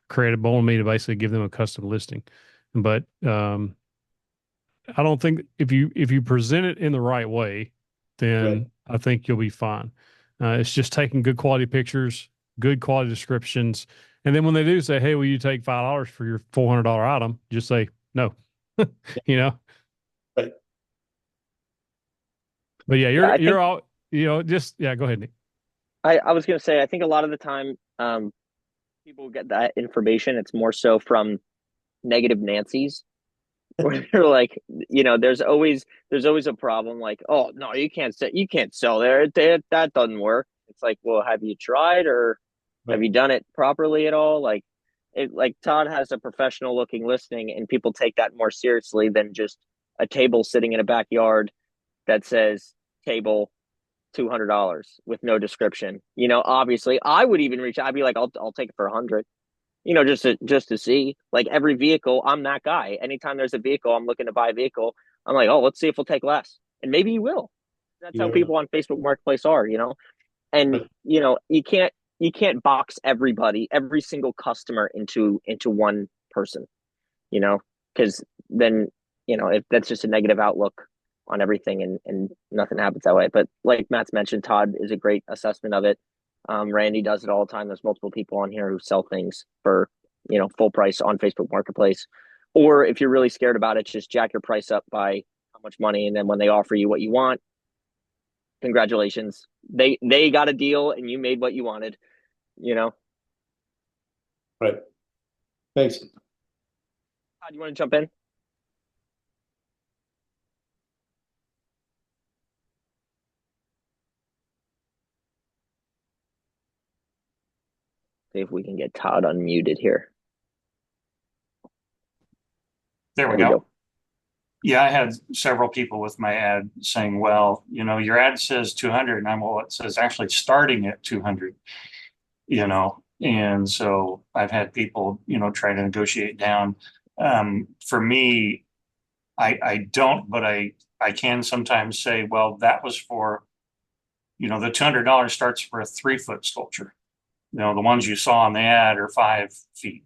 A: Created on me to basically give them a custom listing. But I don't think if you present it in the right way,
D: Right.
A: then I think you'll be fine. It's just taking good quality pictures, good quality descriptions, and then when they do say, "Hey, will you take $5 for your $400 item?" Just say no. you know.
D: Right.
A: But yeah,
B: Yeah, I
A: you're
B: think
A: all just yeah. Go ahead, Nick.
B: I was gonna say I think a lot of the time people get that information. It's more so from negative Nancy's where they're like, there's always a problem. Like, oh no, you can't sell there. That doesn't work. It's like, well, have you tried or have
D: Right.
B: you done it properly at all? Like Todd has a professional looking listing, and people take that more seriously than just a table sitting in a backyard that says table $200 with no description. Obviously, I would even reach. I'd be like, I'll take it for 100. Just to see. Like every vehicle, I'm that guy. Anytime there's a vehicle, I'm looking to buy a vehicle. I'm like, oh, let's see if we'll take less, and maybe you will. That's
D: You
B: how
D: never know.
B: people on Facebook Marketplace are. And
D: Right.
B: you can't box every single customer into one person. You know, because then if that's just a negative outlook on everything, and nothing happens that way. But like Matt's mentioned, Todd is a great assessment of it. Randy does it all the time. There's multiple people on here who sell things for full price on Facebook Marketplace. Or if you're really scared about it, just jack your price up by how much money, and then when they offer you what you want, congratulations, they got a deal, and you made what you wanted. You know,
D: Right. Thanks.
B: Todd, you want to jump in? See if we can get Todd unmuted here.
E: There
B: There
E: we
B: we
E: go.
B: go.
E: Yeah, I had several people with my ad saying, well, your ad says 200, and well, it says actually starting at 200, and so I've had people, try to negotiate down. For me, I don't, but I can sometimes say, well, that was for, the $200 starts for a 3-foot sculpture. The ones you saw on the ad are 5 feet,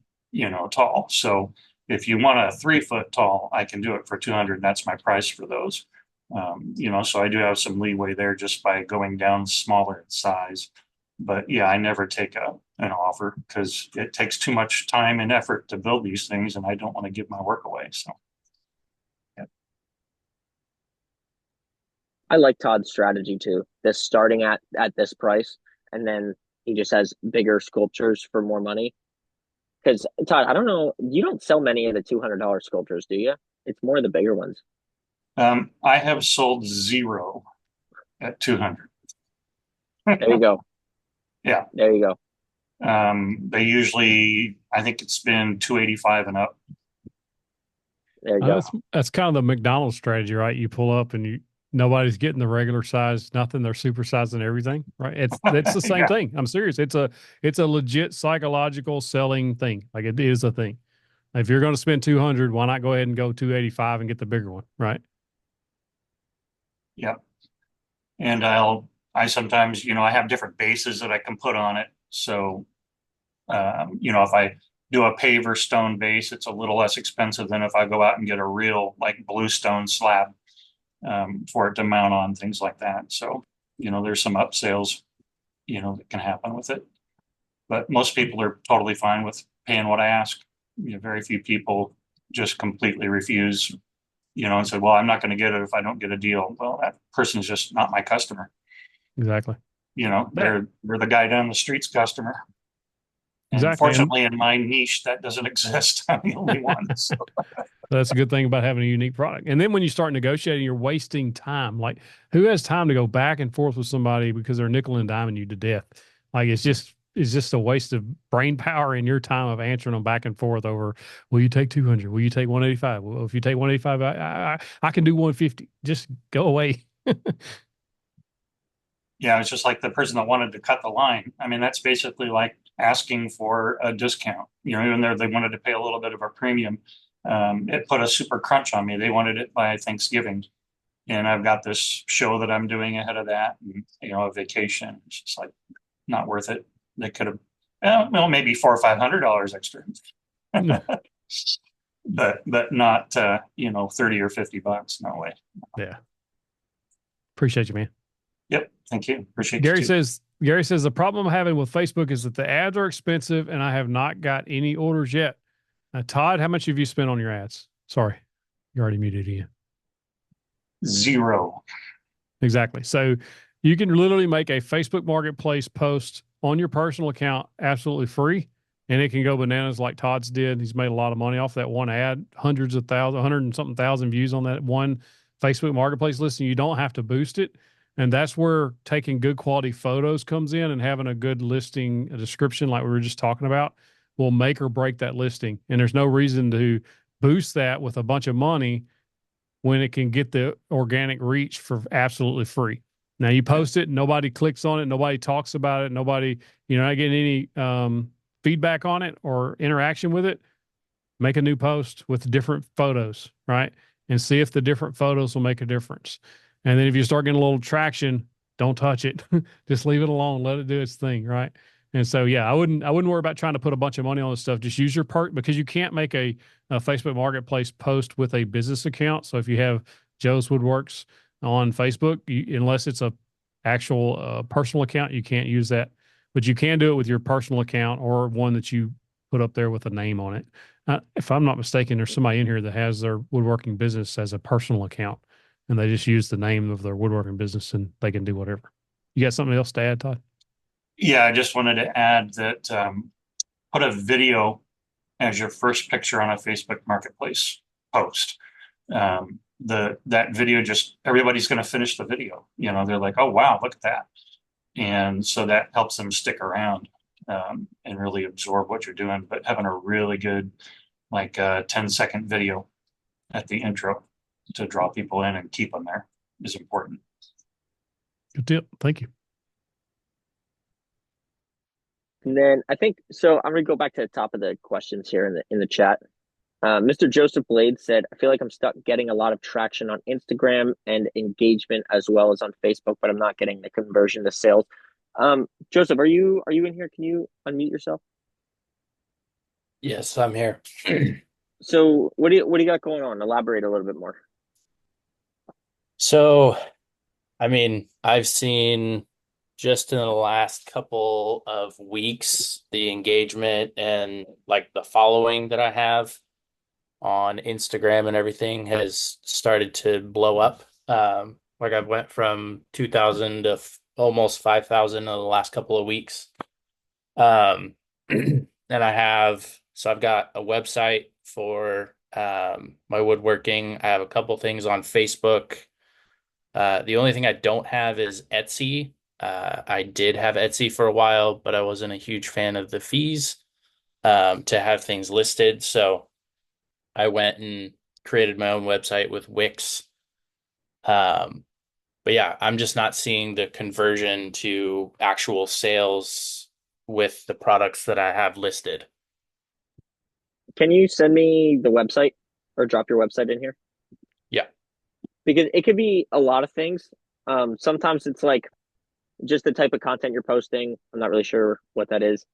E: tall. So if you want a 3-foot tall, I can do it for 200. That's my price for those. So I do have some leeway there just by going down smaller in size. But yeah, I never take an offer because it takes too much time and effort to build these things, and I don't want to give my work away. So yeah.
B: I like Todd's strategy too. This starting at this price, and then he just has bigger sculptures for more money. Because Todd, I don't know, you don't sell many of the $200 sculptures, do you? It's more the bigger ones.
E: I have sold 0 at 200.
B: There you go.
E: Yeah.
B: There you go.
E: They usually, I think it's been 285 and up.
B: There you go.
A: That's kind of the McDonald's strategy, right? You pull up and Nobody's getting the regular size, nothing. They're supersizing everything, right? It's the same
E: Yeah.
A: thing. I'm serious. It's a legit psychological selling thing. Like it is a thing. If you're going to spend 200, why not go ahead and go 285 and get the bigger one, right?
E: Yep. And I sometimes, I have different bases that I can put on it. So, if I do a paver stone base, it's a little less expensive than if I go out and get a real like bluestone slab for it to mount on, things like that. So, there's some upsales, that can happen with it. But most people are totally fine with paying what I ask. Very few people just completely refuse, and say, well, I'm not going to get it if I don't get a deal. Well, that person's just not my customer.
A: Exactly. Yeah,
E: They're the guy down the street's customer. And
A: exactly. And
E: fortunately, in my niche, that doesn't exist. I'm the only one. So,
A: that's a good thing about having a unique product. And then when you start negotiating, you're wasting time. Like, who has time to go back and forth with somebody because they're nickel and diming you to death? Like, it's just a waste of brain power in your time of answering them back and forth over, will you take 200? Will you take 185? Well, if you take 185, I can do 150. Just go away.
E: yeah, it's just like the person that wanted to cut the line. I mean, that's basically like asking for a discount. Even though they wanted to pay a little bit of a premium, it put a super crunch on me. They wanted it by Thanksgiving, and I've got this show that I'm doing ahead of that, and a vacation. It's just like not worth it. They could have, well, maybe $400 or $500 extra, but not 30 or $50. No way.
A: Yeah. Appreciate you, man.
E: Yep. Thank you. Appreciate you
A: Gary
E: too.
A: says, Gary says the problem I'm having with Facebook is that the ads are expensive and I have not got any orders yet. Todd, how much have you spent on your ads? Sorry, you're already muted again.
E: Zero.
A: Exactly. So you can literally make a Facebook Marketplace post on your personal account absolutely free, and it can go bananas like Todd's did. He's made a lot of money off that one ad, hundreds of thousands, 100 and something thousand views on that one Facebook Marketplace listing. You don't have to boost it. And that's where taking good quality photos comes in, and having a good listing, a description like we were just talking about, will make or break that listing. And there's no reason to boost that with a bunch of money when it can get the organic reach for absolutely free. Now you post it, nobody clicks on it, nobody talks about it, nobody, not getting any feedback on it or interaction with it. Make a new post with different photos, right? And see if the different photos will make a difference. And then if you start getting a little traction, don't touch it. Just leave it alone. Let it do its thing, right? And so, yeah, I wouldn't worry about trying to put a bunch of money on this stuff. Just use your perk, because you can't make a Facebook Marketplace post with a business account. So if you have Joe's Woodworks on Facebook, unless it's a actual personal account, you can't use that. But you can do it with your personal account or one that you put up there with a name on it. If I'm not mistaken, there's somebody in here that has their woodworking business as a personal account, and they just use the name of their woodworking business and they can do whatever. You got something else to add, Todd?
E: Yeah, I just wanted to add that put a video as your first picture on a Facebook Marketplace post. That video, just everybody's going to finish the video. They're like, oh wow, look at that, and so that helps them stick around and really absorb what you're doing. But having a really good, like 10-second video at the intro to draw people in and keep them there is important.
A: Good tip. Thank you.
B: And then I think so. I'm gonna go back to the top of the questions here in the chat. Mr. Joseph Blade said, "I feel like I'm stuck getting a lot of traction on Instagram and engagement as well as on Facebook, but I'm not getting the conversion to sales." Joseph, are you in here? Can you unmute yourself?
F: Yes, I'm here.
B: So what do you got going on? Elaborate a little bit more.
F: So, I mean, I've seen just in the last couple of weeks the engagement and like the following that I have on Instagram and everything has started to blow up. Like I went from 2,000 to almost 5,000 in the last couple of weeks. And I've got a website for my woodworking. I have a couple things on Facebook. The only thing I don't have is Etsy. I did have Etsy for a while, but I wasn't a huge fan of the fees to have things listed. So I went and created my own website with Wix. But yeah, I'm just not seeing the conversion to actual sales with the products that I have listed.
B: Can you send me the website or drop your website in here?
F: Yeah.
B: Because it could be a lot of things. Sometimes it's like just the type of content you're posting. I'm not really sure what that is.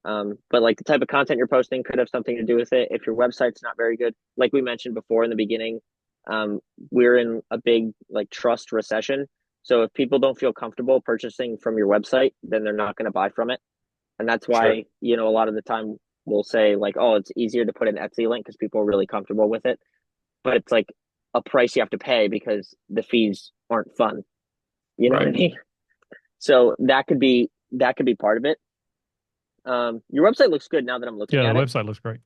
B: But like the type of content you're posting could have something to do with it. If your website's not very good, like we mentioned before in the beginning, um, we're in a big like trust recession. So if people don't feel comfortable purchasing from your website, then they're not going to buy from it. And that's
F: Sure.
B: why, a lot of the time we'll say like, oh, it's easier to put an Etsy link because people are really comfortable with it. But it's like a price you have to pay because the fees aren't fun. You know what I
F: Right.
B: mean? So that could be part of it. Your website looks good now that I'm
A: Yeah,
B: looking
A: the
B: at it.
A: website looks great.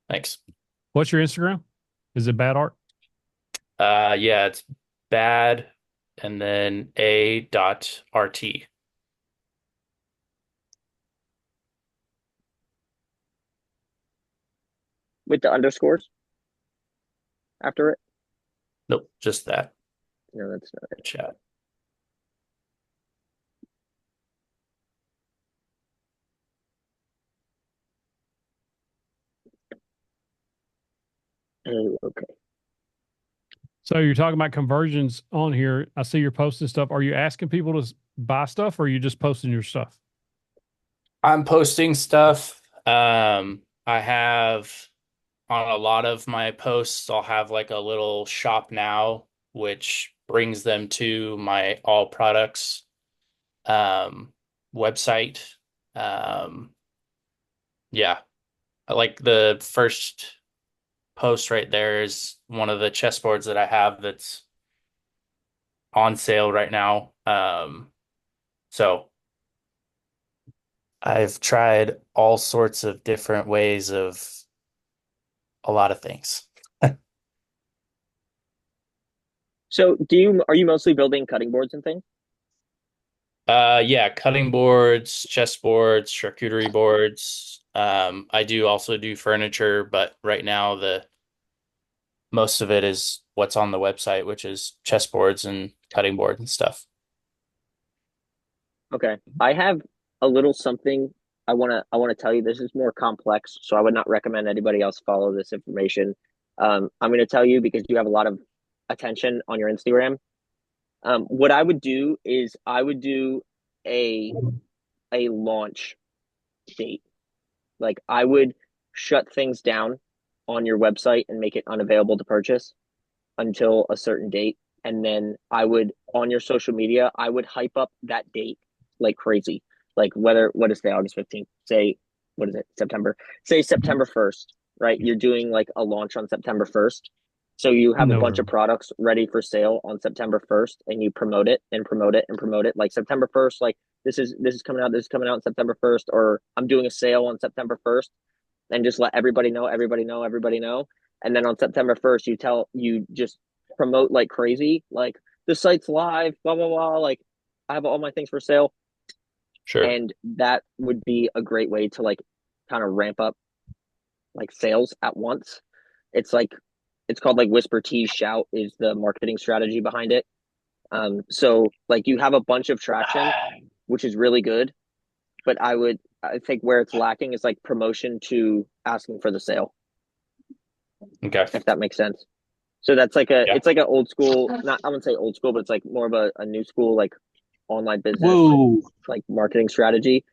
F: Thanks.
A: What's your Instagram? Is it bad art?
F: Yeah, it's bad and then a.rt.
B: With the underscores after it.
F: Nope, just that
B: No, that's not it.
F: chat.
B: Oh, okay.
A: So you're talking about conversions on here. I see you're posting stuff. Are you asking people to buy stuff or are you just posting your stuff?
F: I'm posting stuff. I have on a lot of my posts, I'll have like a little shop now, which brings them to my all products website. Um, yeah, I like the first post right there is one of the chessboards that I have that's on sale right now. So I've tried all sorts of different ways of a lot of things.
B: So are you mostly building cutting boards and things?
F: Yeah, cutting boards, chessboards, charcuterie boards. I do also do furniture, but right now the most of it is what's on the website, which is chessboards and cutting boards and stuff.
B: Okay. I have a little something I wanna tell you. This is more complex, so I would not recommend anybody else follow this information. I'm gonna tell you because you have a lot of attention on your Instagram. What I would do is I would do a a launch date. Like I would shut things down on your website and make it unavailable to purchase until a certain date. And then I would, on your social media, I would hype up that date like crazy. Like what is today, August 15th? Say, what is it, September? Say September 1st, right? You're doing like a launch on September 1st. So you have a bunch of
A: No.
B: products ready for sale on September 1st and you promote it and promote it and promote it. Like September 1st, like this is coming out on September 1st, or I'm doing a sale on September 1st, and just let everybody know, everybody know, everybody know. And then on September 1st, you just promote like crazy, like the site's live, blah, blah, blah. Like I have all my things for sale.
F: Sure.
B: And that would be a great way to like kind of ramp up like sales at once. It's like, it's called like whisper, tease, shout is the marketing strategy behind it. So like you have a bunch of traction, which is really good. But I think where it's lacking is like promotion to asking for the sale,
F: Okay.
B: if that makes sense. So that's like
F: Yeah.
B: it's like an old school, not, I wouldn't say old school, but it's like more of a new school, like online business,
F: Whoa.
B: like marketing strategy.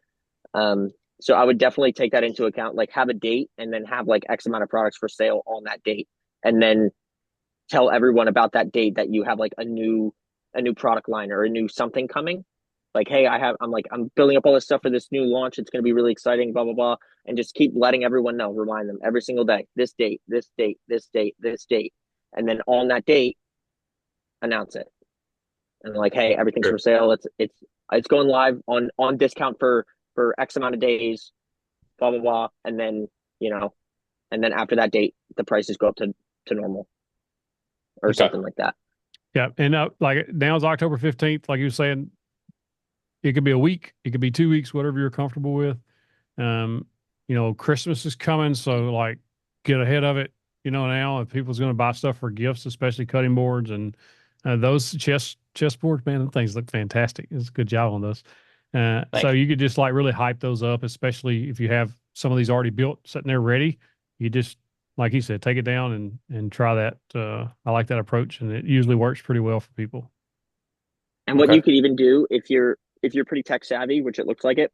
B: Um, so I would definitely take that into account, like have a date and then have like X amount of products for sale on that date. And then tell everyone about that date that you have like a new product line or a new something coming. Like, hey, I'm building up all this stuff for this new launch. It's going to be really exciting, blah, blah, blah. And just keep letting everyone know, remind them every single day, this date, this date, this date, this date. And then on that date, announce it. And like, hey, everything's for
F: Sure.
B: sale. It's going live on discount for X amount of days, blah, blah, blah. And then, and then after that date, the prices go up to normal or
F: Okay.
B: something like that.
A: Yeah. And like now it's October 15th. Like you were saying, it could be a week, it could be 2 weeks, whatever you're comfortable with. Um, Christmas is coming. So like get ahead of it, now, if people's going to buy stuff for gifts, especially cutting boards and Those chessboards, man, them things look fantastic. It's a good job on those. So
F: Thanks.
A: you could just like really hype those up, especially if you have some of these already built, sitting there ready. You just, like he said, take it down and try that. I like that approach, and it usually works pretty well for people.
B: And what
F: Okay.
B: you could even do if you're pretty tech savvy, which it looks like it,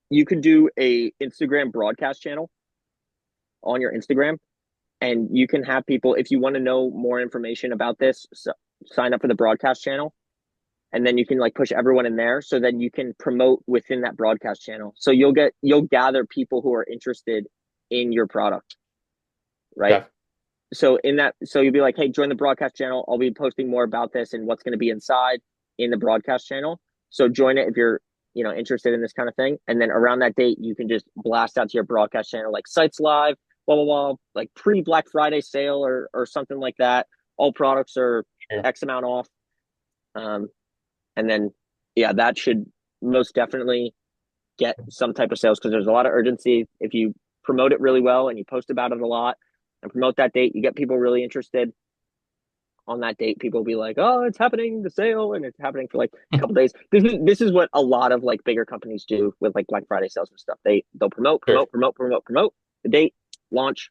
B: you could do a Instagram broadcast channel on your Instagram, and you can have people, if you want to know more information about this, sign up for the broadcast channel, and then you can like push everyone in there, so then you can promote within that broadcast channel. So you'll gather people who are interested in your product, right?
F: Okay.
B: So in that, so you'll be like, hey, join the broadcast channel. I'll be posting more about this and what's going to be inside in the broadcast channel. So join it if you're, interested in this kind of thing. And then around that date, you can just blast out to your broadcast channel, like sites live, blah, blah, blah, like pre Black Friday sale or something like that. All products are
F: Sure.
B: X amount off. And then, yeah, that should most definitely get some type of sales, because there's a lot of urgency. If you promote it really well and you post about it a lot and promote that date, you get people really interested on that date. People will be like, oh, it's happening, the sale, and it's happening for like a couple days. This is what a lot of like bigger companies do with like Black Friday sales and stuff. They'll
F: Sure.
B: promote the date, launch,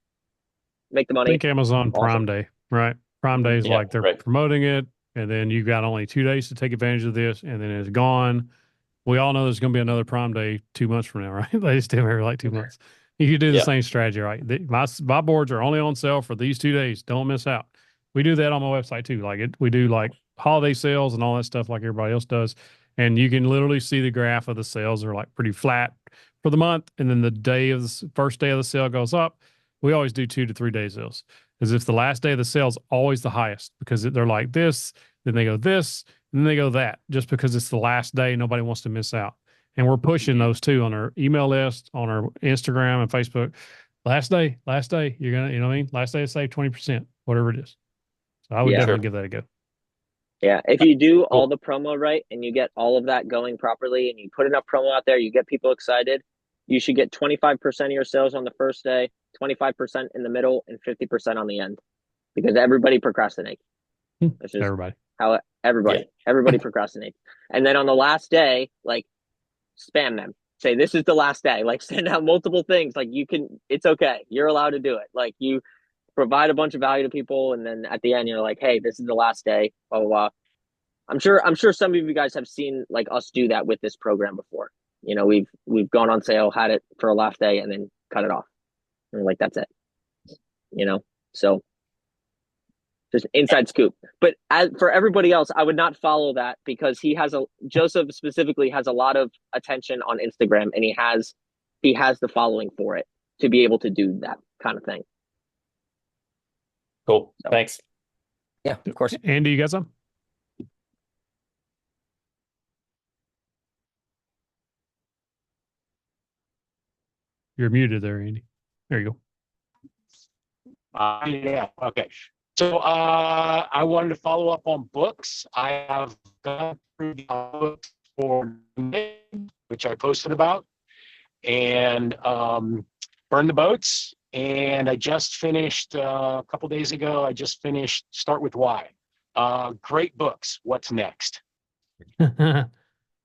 B: make the money.
A: Think Amazon
B: Awesome.
A: Prime Day, right? Prime Day is
F: Yeah.
A: like they're
F: Right.
A: promoting it, and then you've got only 2 days to take advantage of this, and then it's gone. We all know there's going to be another Prime Day 2 months from now, right? They just do it every like 2 months. You could do the
F: Yeah.
A: same strategy, right? My boards are only on sale for these 2 days. Don't miss out. We do that on my website too. We do like holiday sales and all that stuff like everybody else does. And you can literally see the graph of the sales are like pretty flat for the month. And then the day of the first day of the sale goes up. We always do 2 to 3 day sales, as if the last day of the sale is always the highest, because they're like this, then they go this, and then they go that, just because it's the last day. Nobody wants to miss out. And we're pushing those too on our email list, on our Instagram and Facebook. Last day, you're going to, you know what I mean? Last day to save 20%, whatever it is. So I would
B: Yeah.
F: Sure.
A: definitely give that a go.
B: Yeah. If you do all
F: Cool.
B: the promo right and you get all of that going properly and you put enough promo out there, you get people excited, you should get 25% of your sales on the first day, 25% in the middle, and 50% on the end, because everybody procrastinates. That's just
A: Everybody.
B: how
F: Yeah.
B: everybody procrastinates. And then on the last day, like, spam them. Say this is the last day. Like, send out multiple things. Like, it's okay. You're allowed to do it. Like, you provide a bunch of value to people, and then at the end, you're like, hey, this is the last day. Blah blah blah. I'm sure some of you guys have seen like us do that with this program before. We've gone on sale, had it for a last day, and then cut it off. And we're like, that's it. So just inside scoop. But as for everybody else, I would not follow that, because Joseph specifically has a lot of attention on Instagram, and he has the following for it to be able to do that kind of thing.
F: Cool.
B: So,
F: Thanks.
B: yeah, of course.
A: Andy, you got some? You're muted there, Andy. There you go.
G: Yeah. Okay. So I wanted to follow up on books. I have gone through the books for Monday, which I posted about, and Burn the Boats. And I just finished a couple days ago. I just finished Start with Why. Great books. What's next?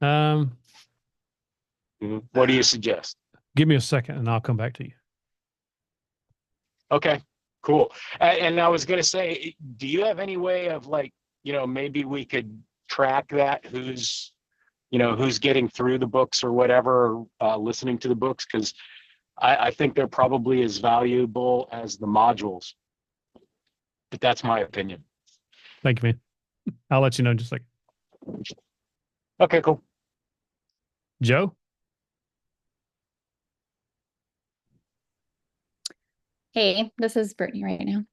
A: um,
G: What do you suggest?
A: Give me a second and I'll come back to you.
G: Okay, cool. And I was going to say, do you have any way of like, maybe we could track that, who's getting through the books or whatever, listening to the books? Because I think they're probably as valuable as the modules. But that's my opinion.
A: Thank you, man. I'll let you know in just a second.
G: Okay, cool.
A: Joe?
H: Hey, this is Brittany right now.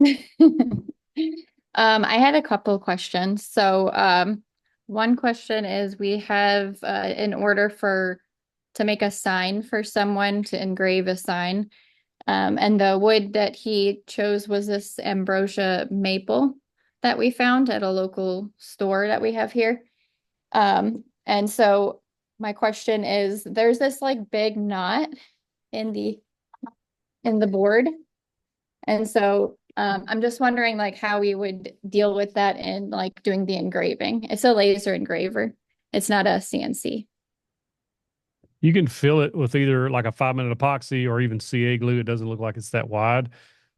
H: I had a couple of questions. So, one question is, we have an order to make a sign for someone, to engrave a sign. And the wood that he chose was this ambrosia maple that we found at a local store that we have here. And so my question is, there's this like big knot in the board. And so I'm just wondering like how we would deal with that in like doing the engraving. It's a laser engraver. It's not a CNC.
A: You can fill it with either like a 5-minute epoxy or even CA glue. It doesn't look like it's that wide.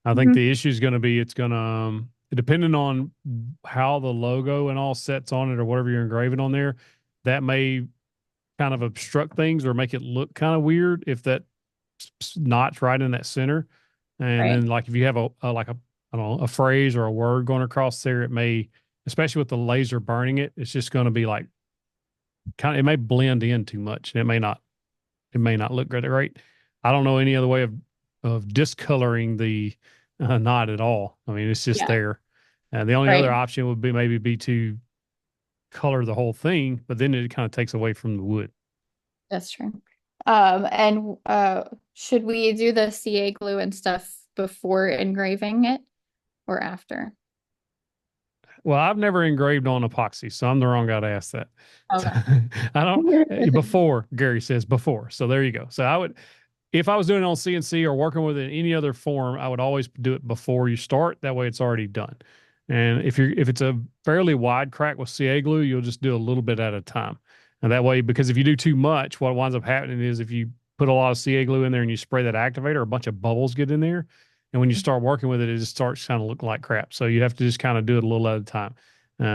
A: I think
H: Mhm.
A: the issue is going to be it's going to, depending on how the logo and all sets on it or whatever you're engraving on there, that may kind of obstruct things or make it look kind of weird if that notch right in that center. And
H: Right.
A: then like if you have a like a I don't know, a phrase or a word going across there, it may, especially with the laser burning it, it's just going to be like kind of, it may blend in too much and it may not look great. Right. I don't know any other way of discoloring the knot at all. I mean, it's just
H: Yeah.
A: there. And the only other
H: Right.
A: option would be maybe be to color the whole thing, but then it kind of takes away from the wood.
H: That's true. And should we do the CA glue and stuff before engraving it or after?
A: Well, I've never engraved on epoxy, so I'm the wrong guy to ask that.
H: Okay.
A: I don't before Gary says before. So there you go. So I would, if I was doing it on CNC or working with it in any other form, I would always do it before you start. That way it's already done. And if it's a fairly wide crack with CA glue, you'll just do a little bit at a time. And that way, because if you do too much, what winds up happening is if you put a lot of CA glue in there and you spray that activator, a bunch of bubbles get in there. And when you start working with it, it just starts kind of looking like crap. So you have to just kind of do it a little at a time.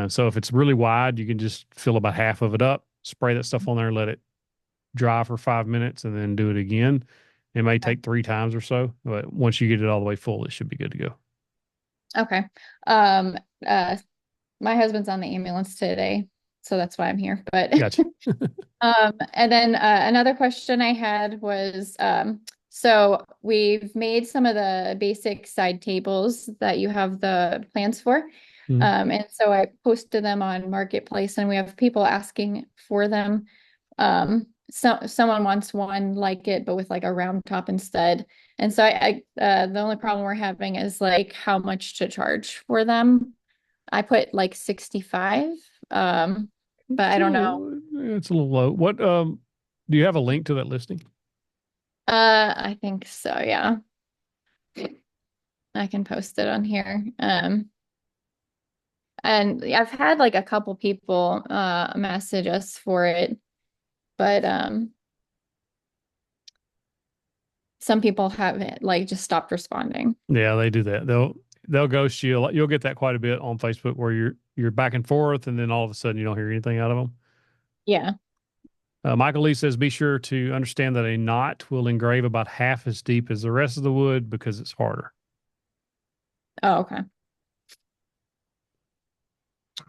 A: So if it's really wide, you can just fill about half of it up, spray that stuff on there, let it dry for 5 minutes, and then do it again. It may take 3 times or so, but once you get it all the way full, it should be good to go.
H: Okay. Um, uh, my husband's on the ambulance today, so that's why I'm here. But
A: Gotcha.
H: and then another question I had was so we've made some of the basic side tables that you have the plans for.
A: Mhm.
H: And so I posted them on Marketplace and we have people asking for them. So someone wants one like it, but with like a round top instead. And so the only problem we're having is like how much to charge for them. I put like 65. But I don't know.
A: It's a little low. What do you have a link to that listing?
H: I think so, yeah. I can post it on here. And I've had like a couple people message us for it, but some people haven't like just stopped responding.
A: Yeah, they do that. They'll ghost you. You'll get that quite a bit on Facebook where you're back and forth, and then all of a sudden you don't hear anything out of them.
H: Yeah.
A: Michael Lee says, be sure to understand that a knot will engrave about half as deep as the rest of the wood because it's harder.
H: Oh, okay.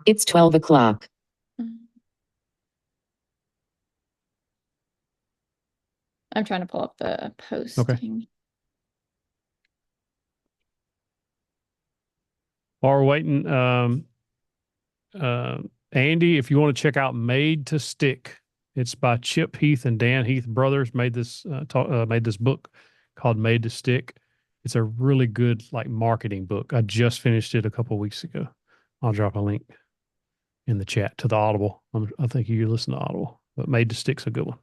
I: It's 12 o'clock.
H: I'm trying to pull up the posting.
A: While we're waiting, Andy, if you want to check out Made to Stick, it's by Chip Heath and Dan Heath brothers. Made this book called Made to Stick. It's a really good like marketing book. I just finished it a couple of weeks ago. I'll drop a link in the chat to the Audible. I think you listen to Audible, but Made to Stick's a good one.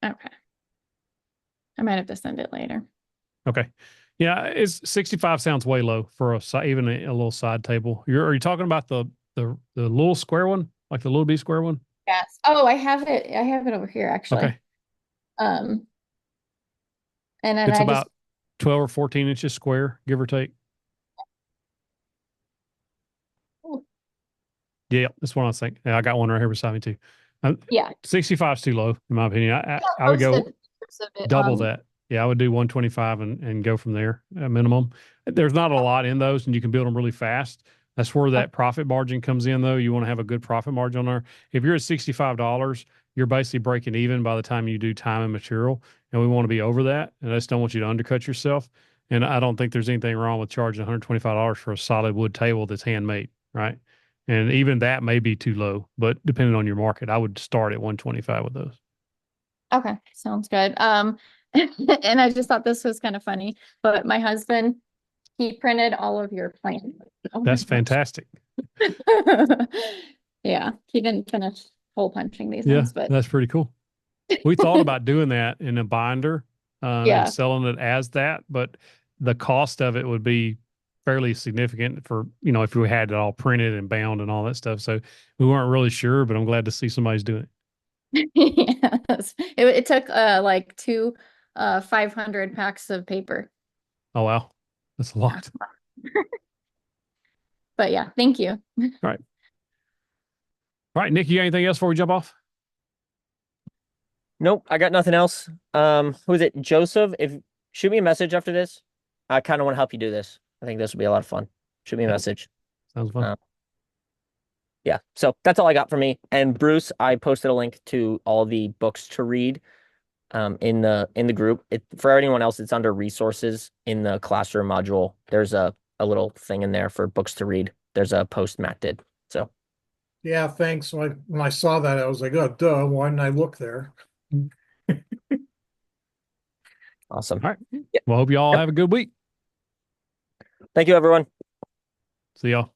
H: Okay. I might have to send it later.
A: Okay. Yeah, it's 65 sounds way low for even a little side table. Are you talking about the little square one, like the little B square one?
H: Yes. Oh, I have it. I have it over here actually.
A: Okay.
H: And then
A: It's
H: I just
A: about 12 or 14 inches square, give or take. Yeah, that's what I was thinking. Yeah, I got one right here beside me too.
H: yeah.
A: 65 is too low, in my opinion. I would
H: Posted
A: go
H: pictures of it
A: double
H: on
A: that. Yeah, I would do 125 and go from there at minimum. There's not a lot in those, and you can build them really fast. That's where that profit margin comes in, though. You want to have a good profit margin on there. If you're at $65, you're basically breaking even by the time you do time and material, and we want to be over that. And I just don't want you to undercut yourself. And I don't think there's anything wrong with charging $125 for a solid wood table that's handmade, right? And even that may be too low, but depending on your market, I would start at 125 with those.
H: Okay, sounds good. And I just thought this was kind of funny, but my husband, he printed all of your plans. Oh my
A: That's
H: gosh.
A: fantastic.
H: Yeah, he didn't finish hole punching these
A: Yeah,
H: ones, but
A: that's pretty cool. We thought about doing that in a binder
H: Yeah.
A: and selling it as that, but the cost of it would be fairly significant for, if we had it all printed and bound and all that stuff. So we weren't really sure, but I'm glad to see somebody's doing it.
H: Yes. It took like two 500 packs of paper.
A: Oh, wow. That's a lot.
H: But yeah, thank you.
A: All right. All right, Nick, you got anything else before we jump off?
B: Nope, I got nothing else. Who is it? Joseph, if shoot me a message after this. I kind of want to help you do this. I think this will be a lot of fun. Shoot me a message.
A: Sounds fun.
B: Yeah, so that's all I got for me. And Bruce, I posted a link to all the books to read in the group. For anyone else, it's under resources in the classroom module. There's a little thing in there for books to read. There's a post Matt did. So
J: Yeah, thanks. When I saw that, I was like, oh, duh, why didn't I look there?
B: awesome.
A: All right.
B: Yeah.
A: Well, hope you all
B: Yep.
A: have a good week.
B: Thank you, everyone.
A: See y'all.